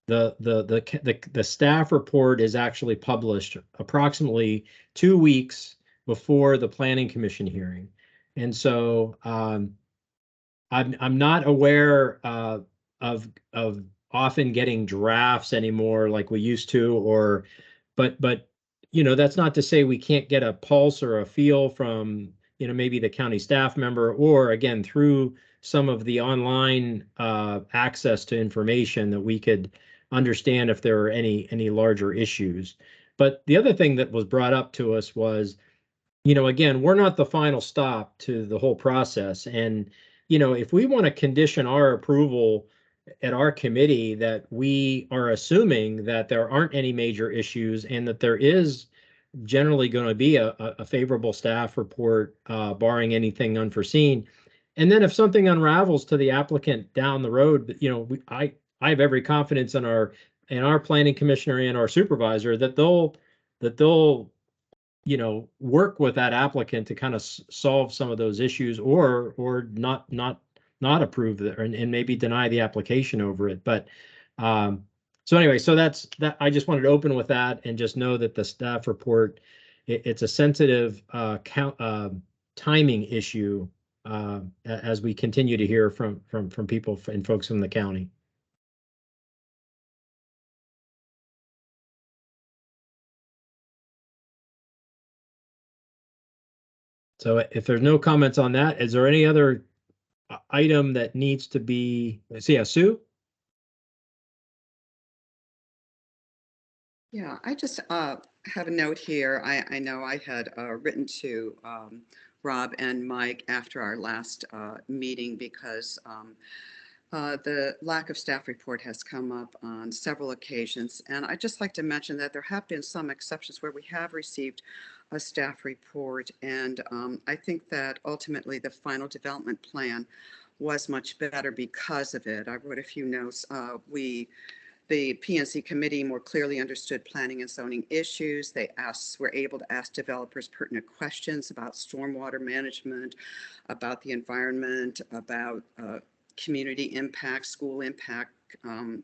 A: the staff report is actually published approximately 2 weeks before the planning commission hearing. And so I'm not aware of often getting drafts anymore like we used to, but that's not to say we can't get a pulse or a feel from maybe the county staff member, or again through some of the online access to information, that we could understand if there are any larger issues. But the other thing that was brought up to us was, again, we're not the final stop to the whole process. And, if we want to condition our approval at our committee that we are assuming that there aren't any major issues and that there is generally going to be a favorable staff report, barring anything unforeseen. And then if something unravels to the applicant down the road, I have every confidence in our planning commissioner and our supervisor that they'll work with that applicant to kind of solve some of those issues, or not approve it, and maybe deny the application over it. But so anyway, so that's that. I just wanted to open with that, and just know that the staff report, it's a sensitive timing issue, as we continue to hear from people and folks in the county. So if there's no comments on that, is there any other item that needs to be, Sue?
M: Yeah, I just have a note here. I know I had written to Rob and Mike after our last meeting, because the lack of staff report has come up on several occasions. And I'd just like to mention that there have been some exceptions where we have received a staff report. And I think that ultimately the final development plan was much better because of it. I wrote a few notes. The P&Z committee more clearly understood planning and zoning issues. They were able to ask developers pertinent questions about stormwater management, about the environment, about community impact, school impact,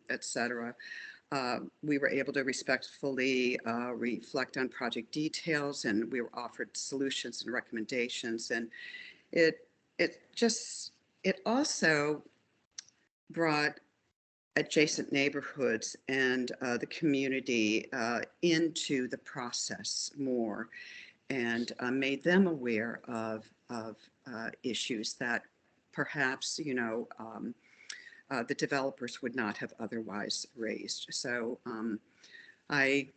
M: et cetera. We were able to respectfully reflect on project details, and we were offered solutions and recommendations. And it also brought adjacent neighborhoods and the community into the process more, and made them aware of issues that perhaps the developers would not have otherwise raised. So I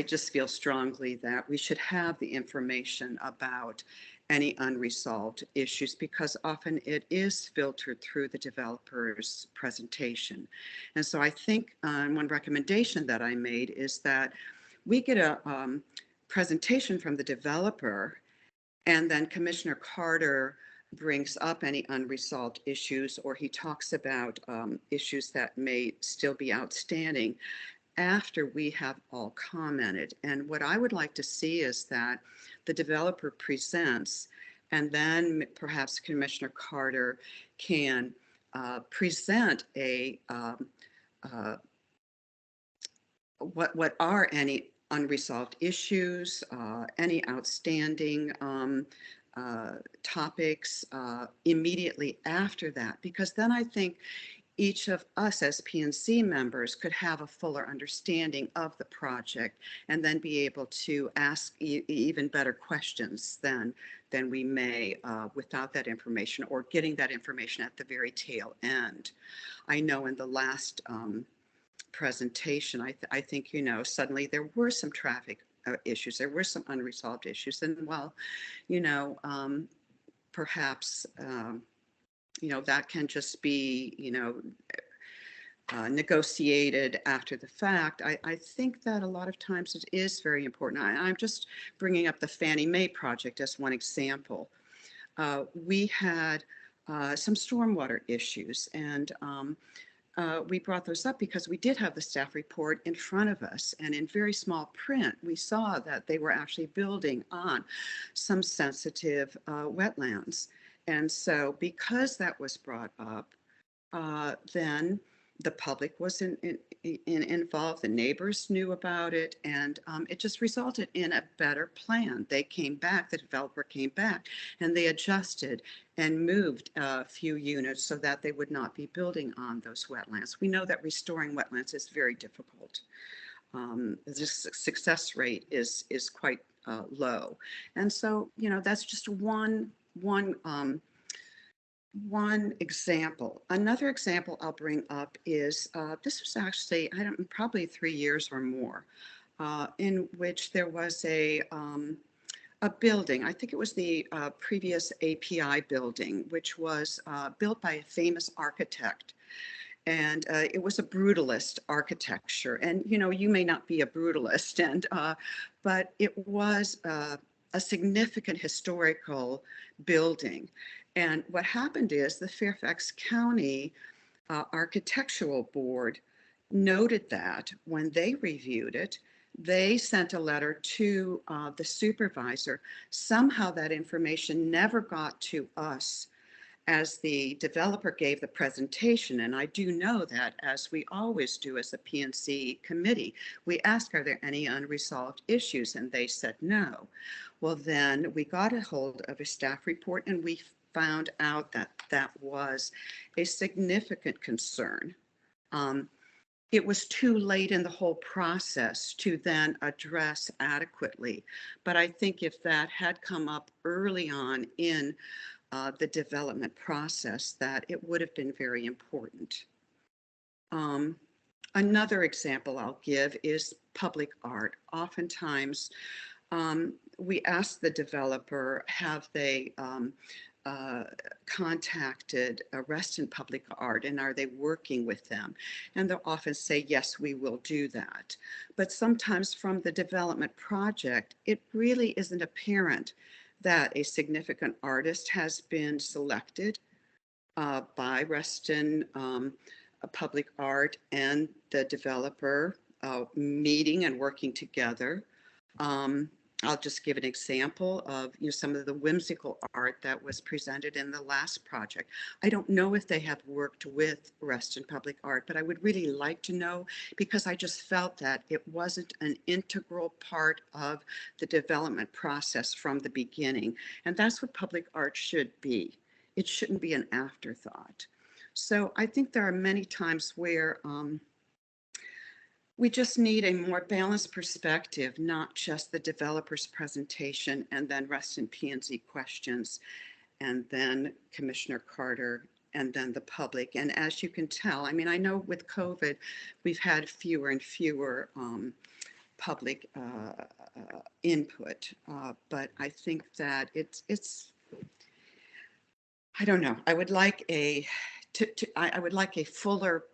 M: just feel strongly that we should have the information about any unresolved issues, because often it is filtered through the developer's presentation. And so I think one recommendation that I made is that we get a presentation from the developer, and then Commissioner Carter brings up any unresolved issues, or he talks about issues that may still be outstanding after we have all commented. And what I would like to see is that the developer presents, and then perhaps Commissioner Carter can present what are any unresolved issues, any outstanding topics immediately after that, because then I think each of us as P&Z members could have a fuller understanding of the project, and then be able to ask even better questions than we may without that information, or getting that information at the very tail end. I know in the last presentation, I think, suddenly there were some traffic issues, there were some unresolved issues, and perhaps that can just be, negotiated after the fact. I think that a lot of times it is very important. I'm just bringing up the Fannie Mae project as one example. We had some stormwater issues, and we brought those up because we did have the staff report in front of us, and in very small print, we saw that they were actually building on some sensitive wetlands. And so because that was brought up, then the public was involved, the neighbors knew about it, and it just resulted in a better plan. They came back, the developer came back, and they adjusted and moved a few units so that they would not be building on those wetlands. We know that restoring wetlands is very difficult. The success rate is quite low. And so, you know, that's just one example. Another example I'll bring up is this was actually, probably 3 years or more, in which there was a building. I think it was the previous API building, which was built by a famous architect. And it was a brutalist architecture. And, you know, you may not be a brutalist, and but it was a significant historical building. And what happened is the Fairfax County Architectural Board noted that when they reviewed it, they sent a letter to the supervisor. Somehow that information never got to us as the developer gave the presentation. And I do know that, as we always do as a P&Z committee, we ask, are there any unresolved issues? And they said no. Well, then we got a hold of a staff report, and we found out that that was a significant concern. It was too late in the whole process to then address adequately. But I think if that had come up early on in the development process, that it would have been very important. Another example I'll give is public art. Oftentimes, we ask the developer, have they contacted Reston Public Art, and are they working with them? And they'll often say, yes, we will do that. But sometimes from the development project, it really isn't apparent that a significant artist has been selected by Reston Public Art and the developer meeting and working together. I'll just give an example of, you know, some of the whimsical art that was presented in the last project. I don't know if they have worked with Reston Public Art, but I would really like to know, because I just felt that it wasn't an integral part of the development process from the beginning. And that's what public art should be. It shouldn't be an afterthought. So I think there are many times where we just need a more balanced perspective, not just the developer's presentation and then Reston P&Z questions, and then Commissioner Carter, and then the public. And as you can tell, I mean, I know with COVID, we've had fewer and fewer public input, but I think that it's I don't know. I would like a fuller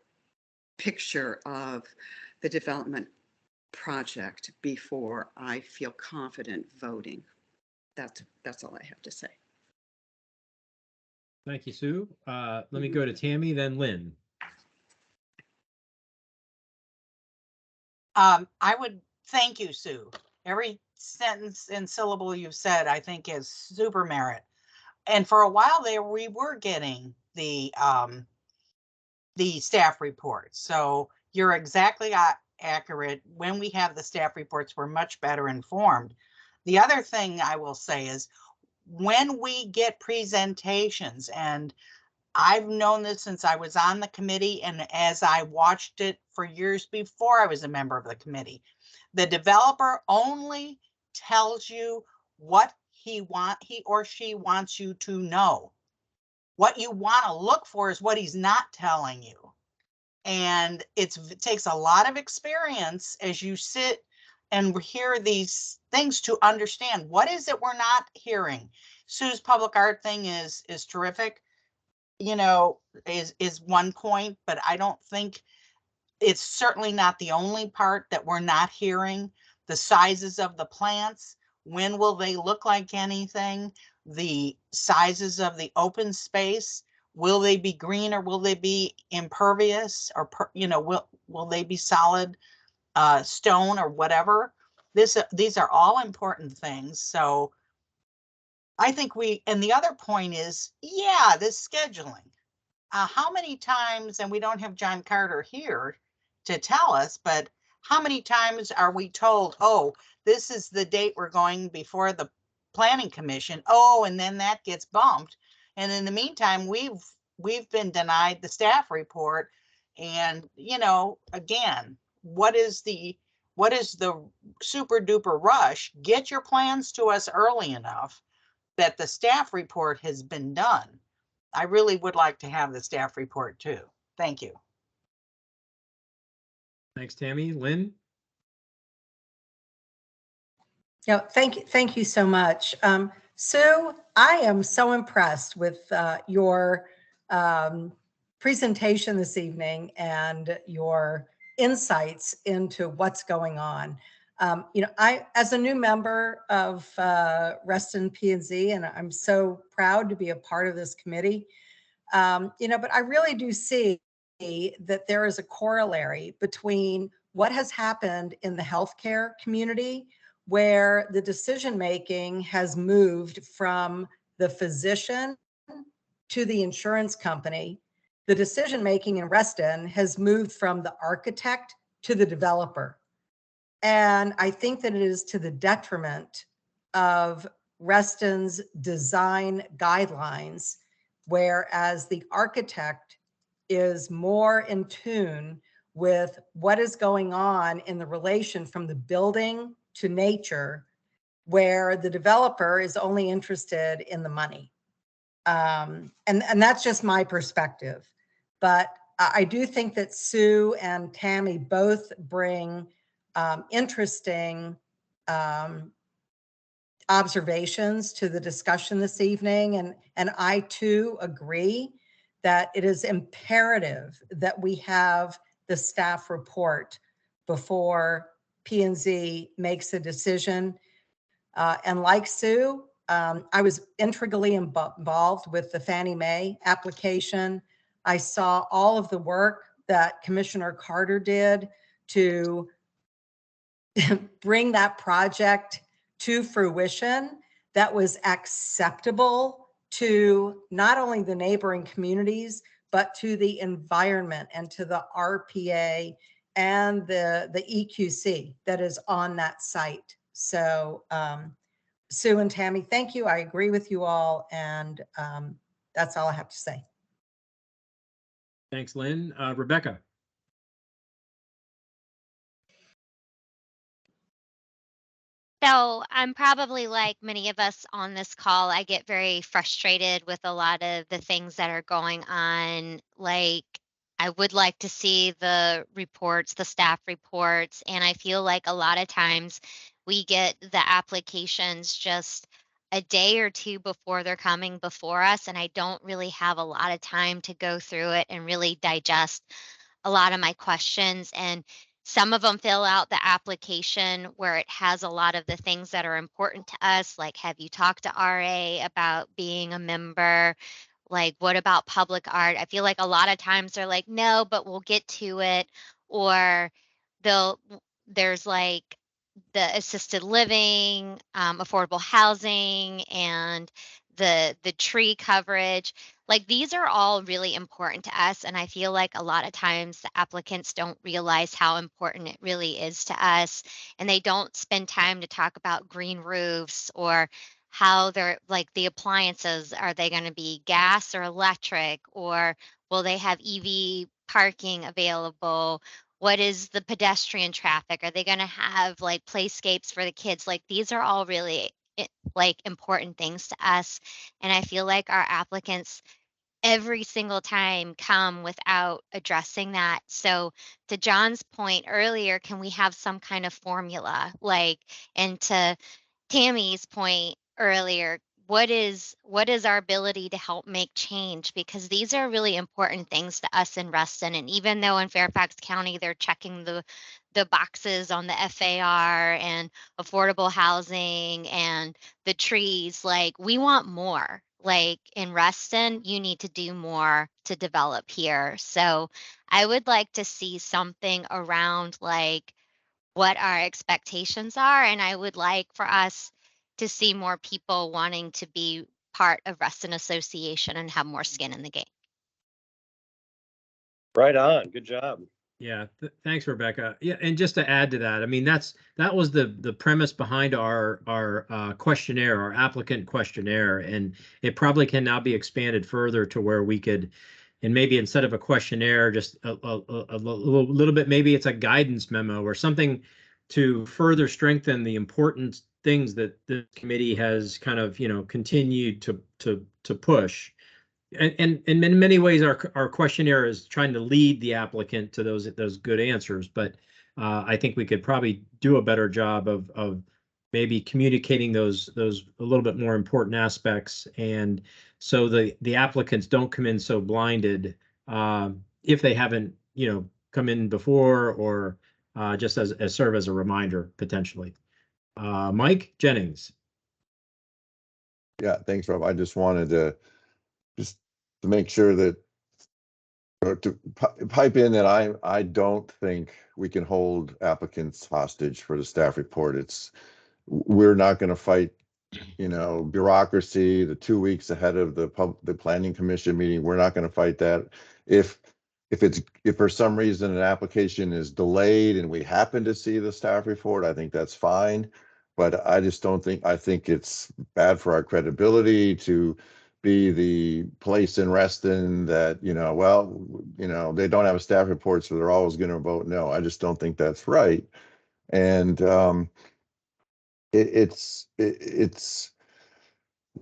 M: picture of the development project before I feel confident voting. That's all I have to say.
A: Thank you, Sue. Let me go to Tammy, then Lynn.
D: I would thank you, Sue. Every sentence and syllable you've said, I think, is super merit. And for a while there, we were getting the staff reports. So you're exactly accurate. When we have the staff reports, we're much better informed. The other thing I will say is, when we get presentations, and I've known this since I was on the committee, and as I watched it for years before I was a member of the committee, the developer only tells you what he or she wants you to know. What you want to look for is what he's not telling you. And it takes a lot of experience as you sit and hear these things to understand what is it we're not hearing. Sue's public art thing is terrific, you know, is one point, but I don't think it's certainly not the only part that we're not hearing. The sizes of the plants, when will they look like anything? The sizes of the open space, will they be green or will they be impervious, or will they be solid stone or whatever? These are all important things. So I think and the other point is, yeah, this scheduling. How many times, and we don't have John Carter here to tell us, but how many times are we told, oh, this is the date we're going before the planning commission? Oh, and then that gets bumped. And in the meantime, we've been denied the staff report. And, again, what is the super duper rush? Get your plans to us early enough that the staff report has been done. I really would like to have the staff report too. Thank you.
A: Thanks, Tammy. Lynn?
G: Yeah, thank you so much. Sue, I am so impressed with your presentation this evening and your insights into what's going on. I, as a new member of Reston P&Z, and I'm so proud to be a part of this committee, but I really do see that there is a corollary between what has happened in the healthcare community, where the decision-making has moved from the physician to the insurance company. The decision-making in Reston has moved from the architect to the developer. And I think that it is to the detriment of Reston's design guidelines, whereas the architect is more in tune with what is going on in the relation from the building to nature, where the developer is only interested in the money. And that's just my perspective. But I do think that Sue and Tammy both bring interesting observations to the discussion this evening. And I too agree that it is imperative that we have the staff report before P&Z makes a decision. And like Sue, I was integrally involved with the Fannie Mae application. I saw all of the work that Commissioner Carter did to bring that project to fruition that was acceptable to not only the neighboring communities, but to the environment and to the RPA and the EQC that is on that site. So Sue and Tammy, thank you. I agree with you all. And that's all I have to say.
A: Thanks, Lynn. Rebecca?
N: So I'm probably like many of us on this call, I get very frustrated with a lot of the things that are going on. Like, I would like to see the reports, the staff reports, and I feel like a lot of times we get the applications just a day or two before they're coming before us, and I don't really have a lot of time to go through it and really digest a lot of my questions. And some of them fill out the application where it has a lot of the things that are important to us, like have you talked to RA about being a member? Like, what about public art? I feel like a lot of times they're like, no, but we'll get to it. Or there's like the assisted living, affordable housing, and the tree coverage. Like, these are all really important to us, and I feel like a lot of times the applicants don't realize how important it really is to us, and they don't spend time to talk about green roofs or how they're like the appliances. Are they going to be gas or electric, or will they have EV parking available? What is the pedestrian traffic? Are they going to have like playscapes for the kids? Like, these are all really like important things to us. And I feel like our applicants every single time come without addressing that. So to John's point earlier, can we have some kind of formula? Like, and to Tammy's point earlier, what is our ability to help make change? Because these are really important things to us in Reston. And even though in Fairfax County they're checking the boxes on the FAR and affordable housing and the trees, like we want more. Like in Reston, you need to do more to develop here. So I would like to see something around like what our expectations are. And I would like for us to see more people wanting to be part of Reston Association and have more skin in the game.
I: Right on. Good job.
A: Yeah, thanks, Rebecca. Yeah, and just to add to that, I mean, that was the premise behind our questionnaire, our applicant questionnaire, and it probably can now be expanded further to where we could, and maybe instead of a questionnaire, just a little bit, maybe it's a guidance memo or something to further strengthen the important things that the committee has kind of, continued to push. And in many ways, our questionnaire is trying to lead the applicant to those good answers. But I think we could probably do a better job of maybe communicating those a little bit more important aspects, and so the applicants don't come in so blinded if they haven't come in before, or just as serve as a reminder potentially. Mike Jennings.
B: Yeah, thanks, Rob. I just wanted to make sure that, or to pipe in that I don't think we can hold applicants hostage for the staff report. We're not going to fight, bureaucracy the 2 weeks ahead of the planning commission meeting. We're not going to fight that. If for some reason an application is delayed and we happen to see the staff report, I think that's fine. But I just don't think, I think it's bad for our credibility to be the place in Reston that, they don't have a staff report, so they're always going to vote no. I just don't think that's right. And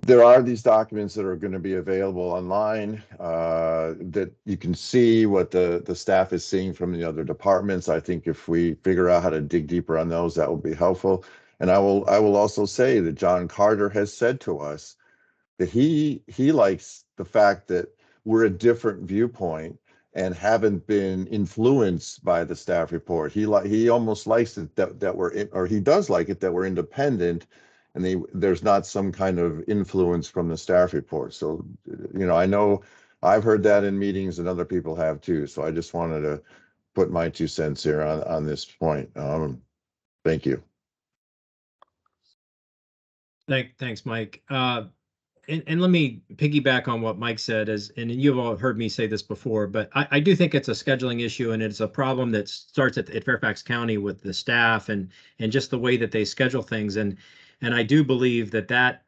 B: there are these documents that are going to be available online that you can see what the staff is seeing from the other departments. I think if we figure out how to dig deeper on those, that will be helpful. And I will also say that John Carter has said to us that he likes the fact that we're a different viewpoint and haven't been influenced by the staff report. He almost likes it that we're, or he does like it that we're independent, and there's not some kind of influence from the staff report. So, I know I've heard that in meetings and other people have too. So I just wanted to put my 2 cents here on this point. Thank you.
A: Thanks, Mike. And let me piggyback on what Mike said, and you've all heard me say this before, but I do think it's a scheduling issue, and it's a problem that starts at Fairfax County with the staff and just the way that they schedule things. And I do believe that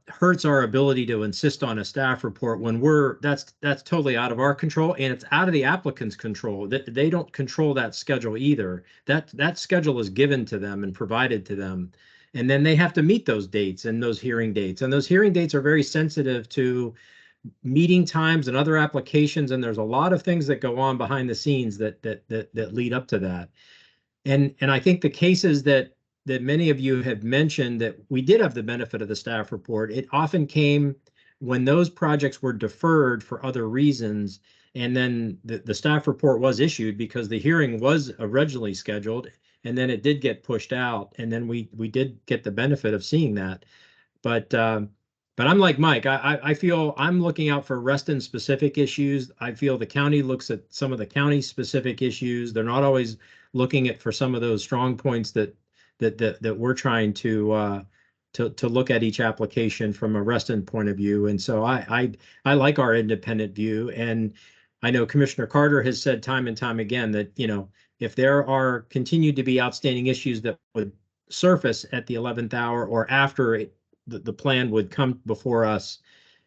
A: hurts our ability to insist on a staff report when that's totally out of our control, and it's out of the applicant's control. They don't control that schedule either. That schedule is given to them and provided to them. And then they have to meet those dates and those hearing dates. And those hearing dates are very sensitive to meeting times and other applications. And there's a lot of things that go on behind the scenes that lead up to that. And I think the cases that many of you have mentioned that we did have the benefit of the staff report, it often came when those projects were deferred for other reasons. And then the staff report was issued because the hearing was originally scheduled, and then it did get pushed out, and then we did get the benefit of seeing that. But I'm like Mike. I feel I'm looking out for Reston specific issues. I feel the county looks at some of the county specific issues. They're not always looking at for some of those strong points that we're trying to look at each application from a Reston point of view. And so I like our independent view. And I know Commissioner Carter has said time and time again that, if there are continued to be outstanding issues that would surface at the 11th hour or after the plan would come before us,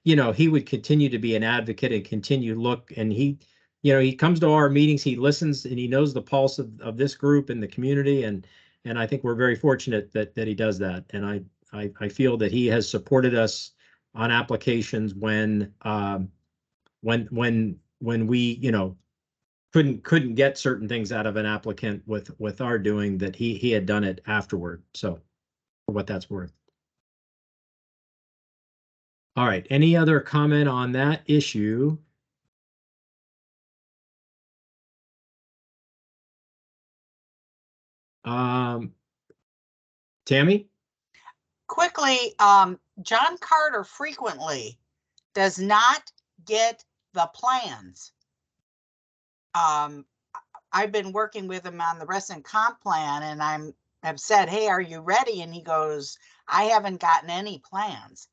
A: he would continue to be an advocate and continue look. And he comes to our meetings, he listens, and he knows the pulse of this group and the community. And I think we're very fortunate that he does that. And I feel that he has supported us on applications when we, couldn't get certain things out of an applicant with our doing, that he had done it afterward. So for what that's worth. All right, any other comment on that issue? Tammy?
D: Quickly, John Carter frequently does not get the plans. I've been working with him on the resident comp plan, and have said, hey, are you ready? And he goes, I haven't gotten any plans.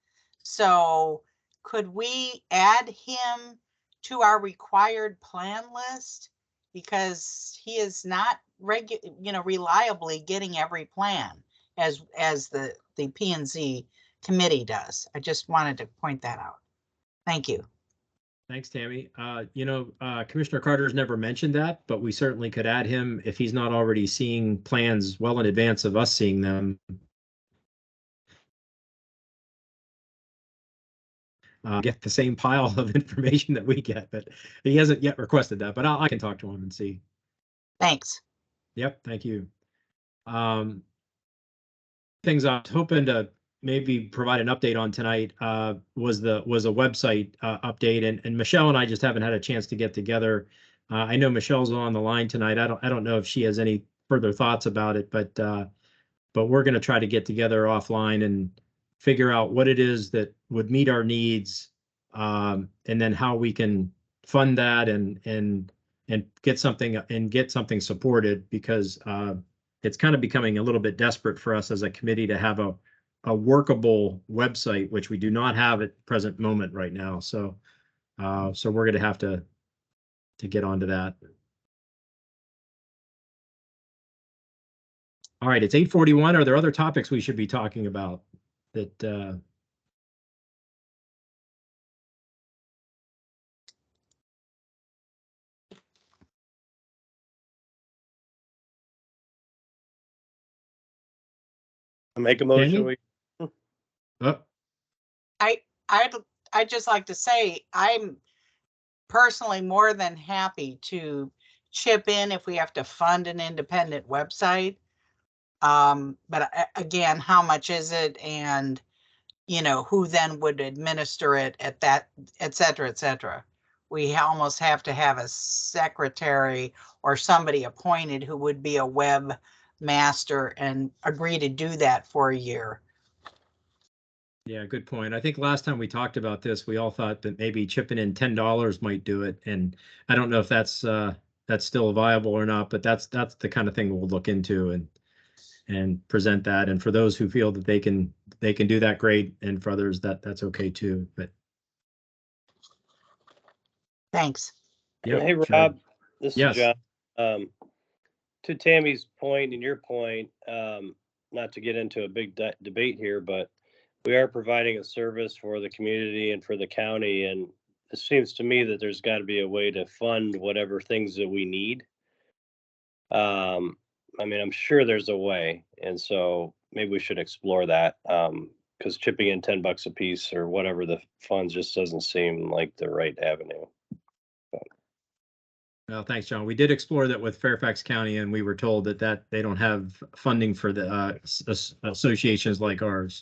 D: So could we add him to our required plan list? Because he is not reliably getting every plan as the P&Z committee does. I just wanted to point that out. Thank you.
A: Thanks, Tammy. Commissioner Carter's never mentioned that, but we certainly could add him if he's not already seeing plans well in advance of us seeing them. Get the same pile of information that we get, but he hasn't yet requested that, but I can talk to him and see.
D: Thanks.
A: Yep, thank you. Things I was hoping to maybe provide an update on tonight was a website update, and Michelle and I just haven't had a chance to get together. I know Michelle's on the line tonight. I don't know if she has any further thoughts about it, but we're going to try to get together offline and figure out what it is that would meet our needs, and then how we can fund that and get something supported, because it's kind of becoming a little bit desperate for us as a committee to have a workable website, which we do not have at the present moment right now. So we're going to have to get onto that. All right, it's 8:41. Are there other topics we should be talking about that?
I: Make a motion.
A: Oh,
D: I'd just like to say I'm personally more than happy to chip in if we have to fund an independent website. But again, how much is it, and who then would administer it at that, et cetera, et cetera. We almost have to have a secretary or somebody appointed who would be a web master and agree to do that for a year.
A: yeah, good point. I think last time we talked about this, we all thought that maybe chipping in $10 might do it, and I don't know if that's still viable or not, but that's the kind of thing we'll look into and present that. And for those who feel that they can do that, great, and for others that's okay too. But
D: thanks.
A: yeah,
I: Hey,
A: sure.
I: Rob, this
A: Yes.
I: is John. To Tammy's point and your point, not to get into a big debate here, but we are providing a service for the community and for the county. And it seems to me that there's got to be a way to fund whatever things that we need. I mean, I'm sure there's a way. And so maybe we should explore that. Because chipping in $10 a piece or whatever the funds just doesn't seem like the right avenue.
A: Well, thanks, John. We did explore that with Fairfax County, and we were told that they don't have funding for the associations like ours.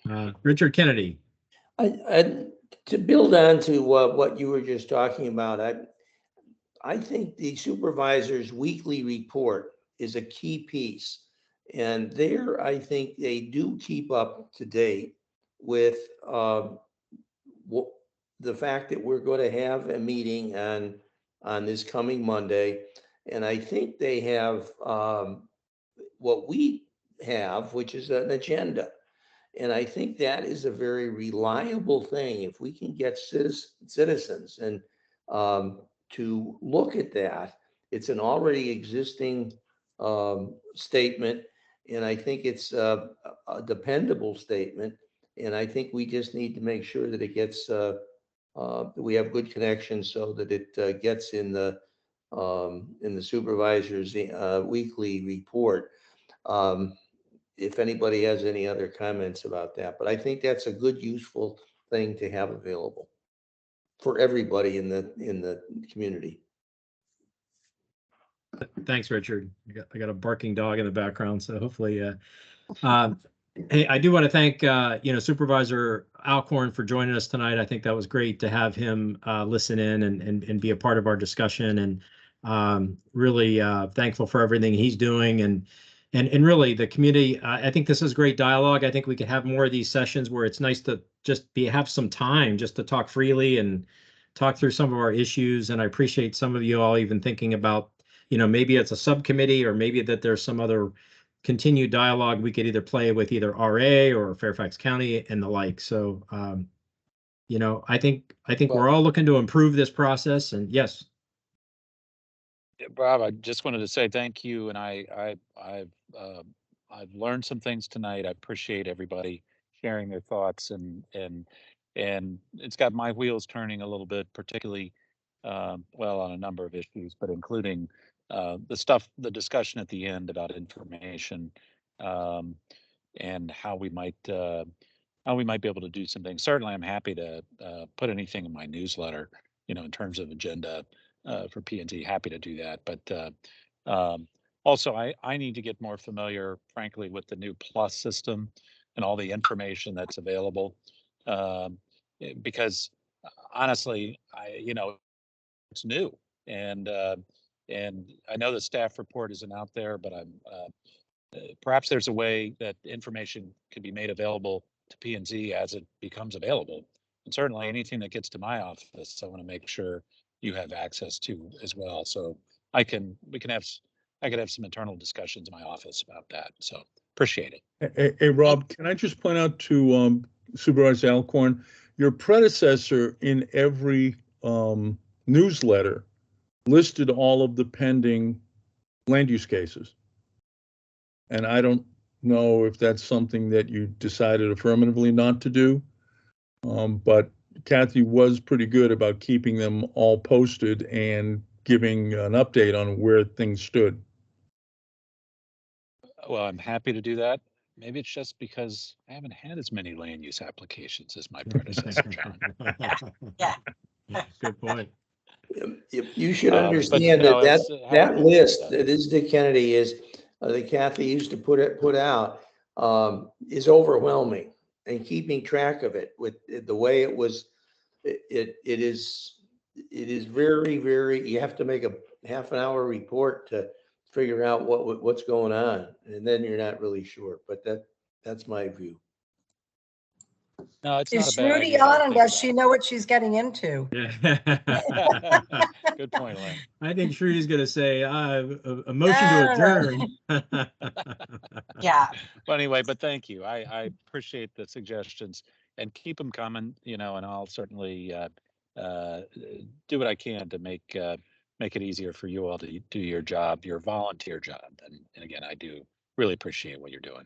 A: So, Richard Kennedy.
F: To build on to what you were just talking about, I think the supervisor's weekly report is a key piece. And there, I think they do keep up to date with the fact that we're going to have a meeting on this coming Monday. And I think they have what we have, which is an agenda. And I think that is a very reliable thing. If we can get citizens and to look at that, it's an already existing statement. And I think it's a dependable statement. And I think we just need to make sure that it gets, we have good connections so that it gets in the supervisor's weekly report. If anybody has any other comments about that, but I think that's a good, useful thing to have available for everybody in the community.
A: Thanks, Richard. I got a barking dog in the background, so hopefully, Hey, I do want to thank, Supervisor Alcorn for joining us tonight. I think that was great to have him listen in and be a part of our discussion, and really thankful for everything he's doing, and really the community. I think this is great dialogue. I think we could have more of these sessions where it's nice to just have some time just to talk freely and talk through some of our issues. And I appreciate some of you all even thinking about, maybe it's a subcommittee, or maybe that there's some other continued dialogue we could either play with either RA or Fairfax County and the like. So, I think we're all looking to improve this process. And yes,
E: Yeah, Bob, I just wanted to say thank you, and I've learned some things tonight. I appreciate everybody sharing their thoughts, and it's got my wheels turning a little bit, particularly well, on a number of issues, but including the discussion at the end about information, um, and how we might be able to do some things. Certainly, I'm happy to put anything in my newsletter, in terms of agenda for P&Z. Happy to do that. But also, I need to get more familiar, frankly, with the new Plus system and all the information that's available. Because honestly, it's new, and I know the staff report isn't out there, but perhaps there's a way that information can be made available to P&Z as it becomes available. And certainly anything that gets to my office, I want to make sure you have access to as well. So I could have some internal discussions in my office about that. So appreciate it.
L: Hey, Rob, can I just point out to Supervisor Alcorn, your predecessor in every newsletter listed all of the pending land use cases. And I don't know if that's something that you decided affirmatively not to do. But Kathy was pretty good about keeping them all posted and giving an update on where things stood.
E: Well, I'm happy to do that. Maybe it's just because I haven't had as many land use applications as my predecessor, John.
D: Yeah.
A: good point.
F: You should
E: But,
F: understand
E: no,
F: that
E: it's,
F: that list,
E: uh,
F: that is Dick Kennedy is, that Kathy used to put out, is overwhelming, and keeping track of it with the way it was, it is very, very, you have to make a half an hour report to figure out what's going on, and then you're not really sure, but that's my view.
E: no, it's not
G: Is
E: a bad
G: Shruti
E: idea.
G: on, and does she know what she's getting into?
A: Yeah.
E: Good point, Lynn.
A: I think Shruti's going to say a motion to adjourn.
D: Yeah.
E: Well, anyway, but thank you. I appreciate the suggestions, and keep them coming, and I'll certainly do what I can to make it easier for you all to do your job, your volunteer job. And again, I do really appreciate what you're doing.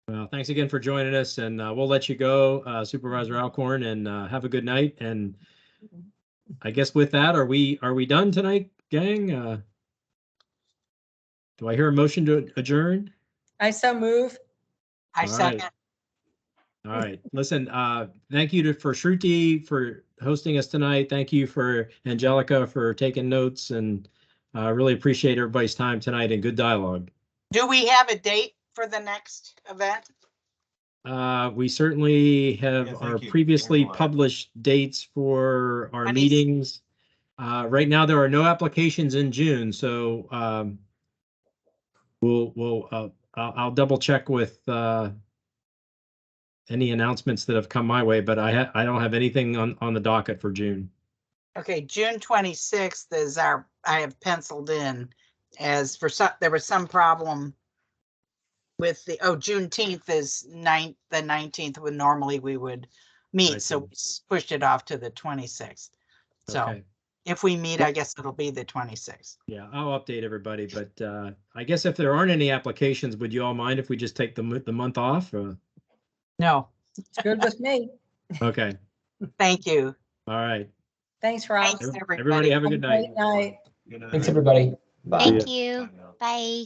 A: Well, thanks again for joining us, and we'll let you go, Supervisor Alcorn, and have a good night. And I guess with that, are we done tonight, gang? Do I hear a motion to adjourn?
G: I so move.
D: I
A: All
D: second.
A: right. All right. Listen, thank you for Shruti for hosting us tonight. Thank you for Angelica for taking notes, and really appreciate everybody's time tonight and good dialogue.
D: Do we have a date for the next event?
A: We certainly have our previously published dates for our meetings. Right now, there are no applications in June, so I'll double check with any announcements that have come my way, but I don't have anything on the docket for June.
D: Okay, June 26th is I have penciled in as for there was some problem with Juneteenth is the 19th when normally we would meet. So we pushed it off to the 26th. So
A: Okay.
D: if we meet, I guess it'll be the 26th.
A: Yeah, I'll update everybody, but I guess if there aren't any applications, would you all mind if we just take the month off?
D: No.
G: It's good with me.
A: Okay.
D: Thank you.
A: All right.
G: Thanks, Rob.
D: Thanks,
A: Everybody have a good night.
G: Great night.
K: Thanks, everybody. Bye.
N: Thank you. Bye.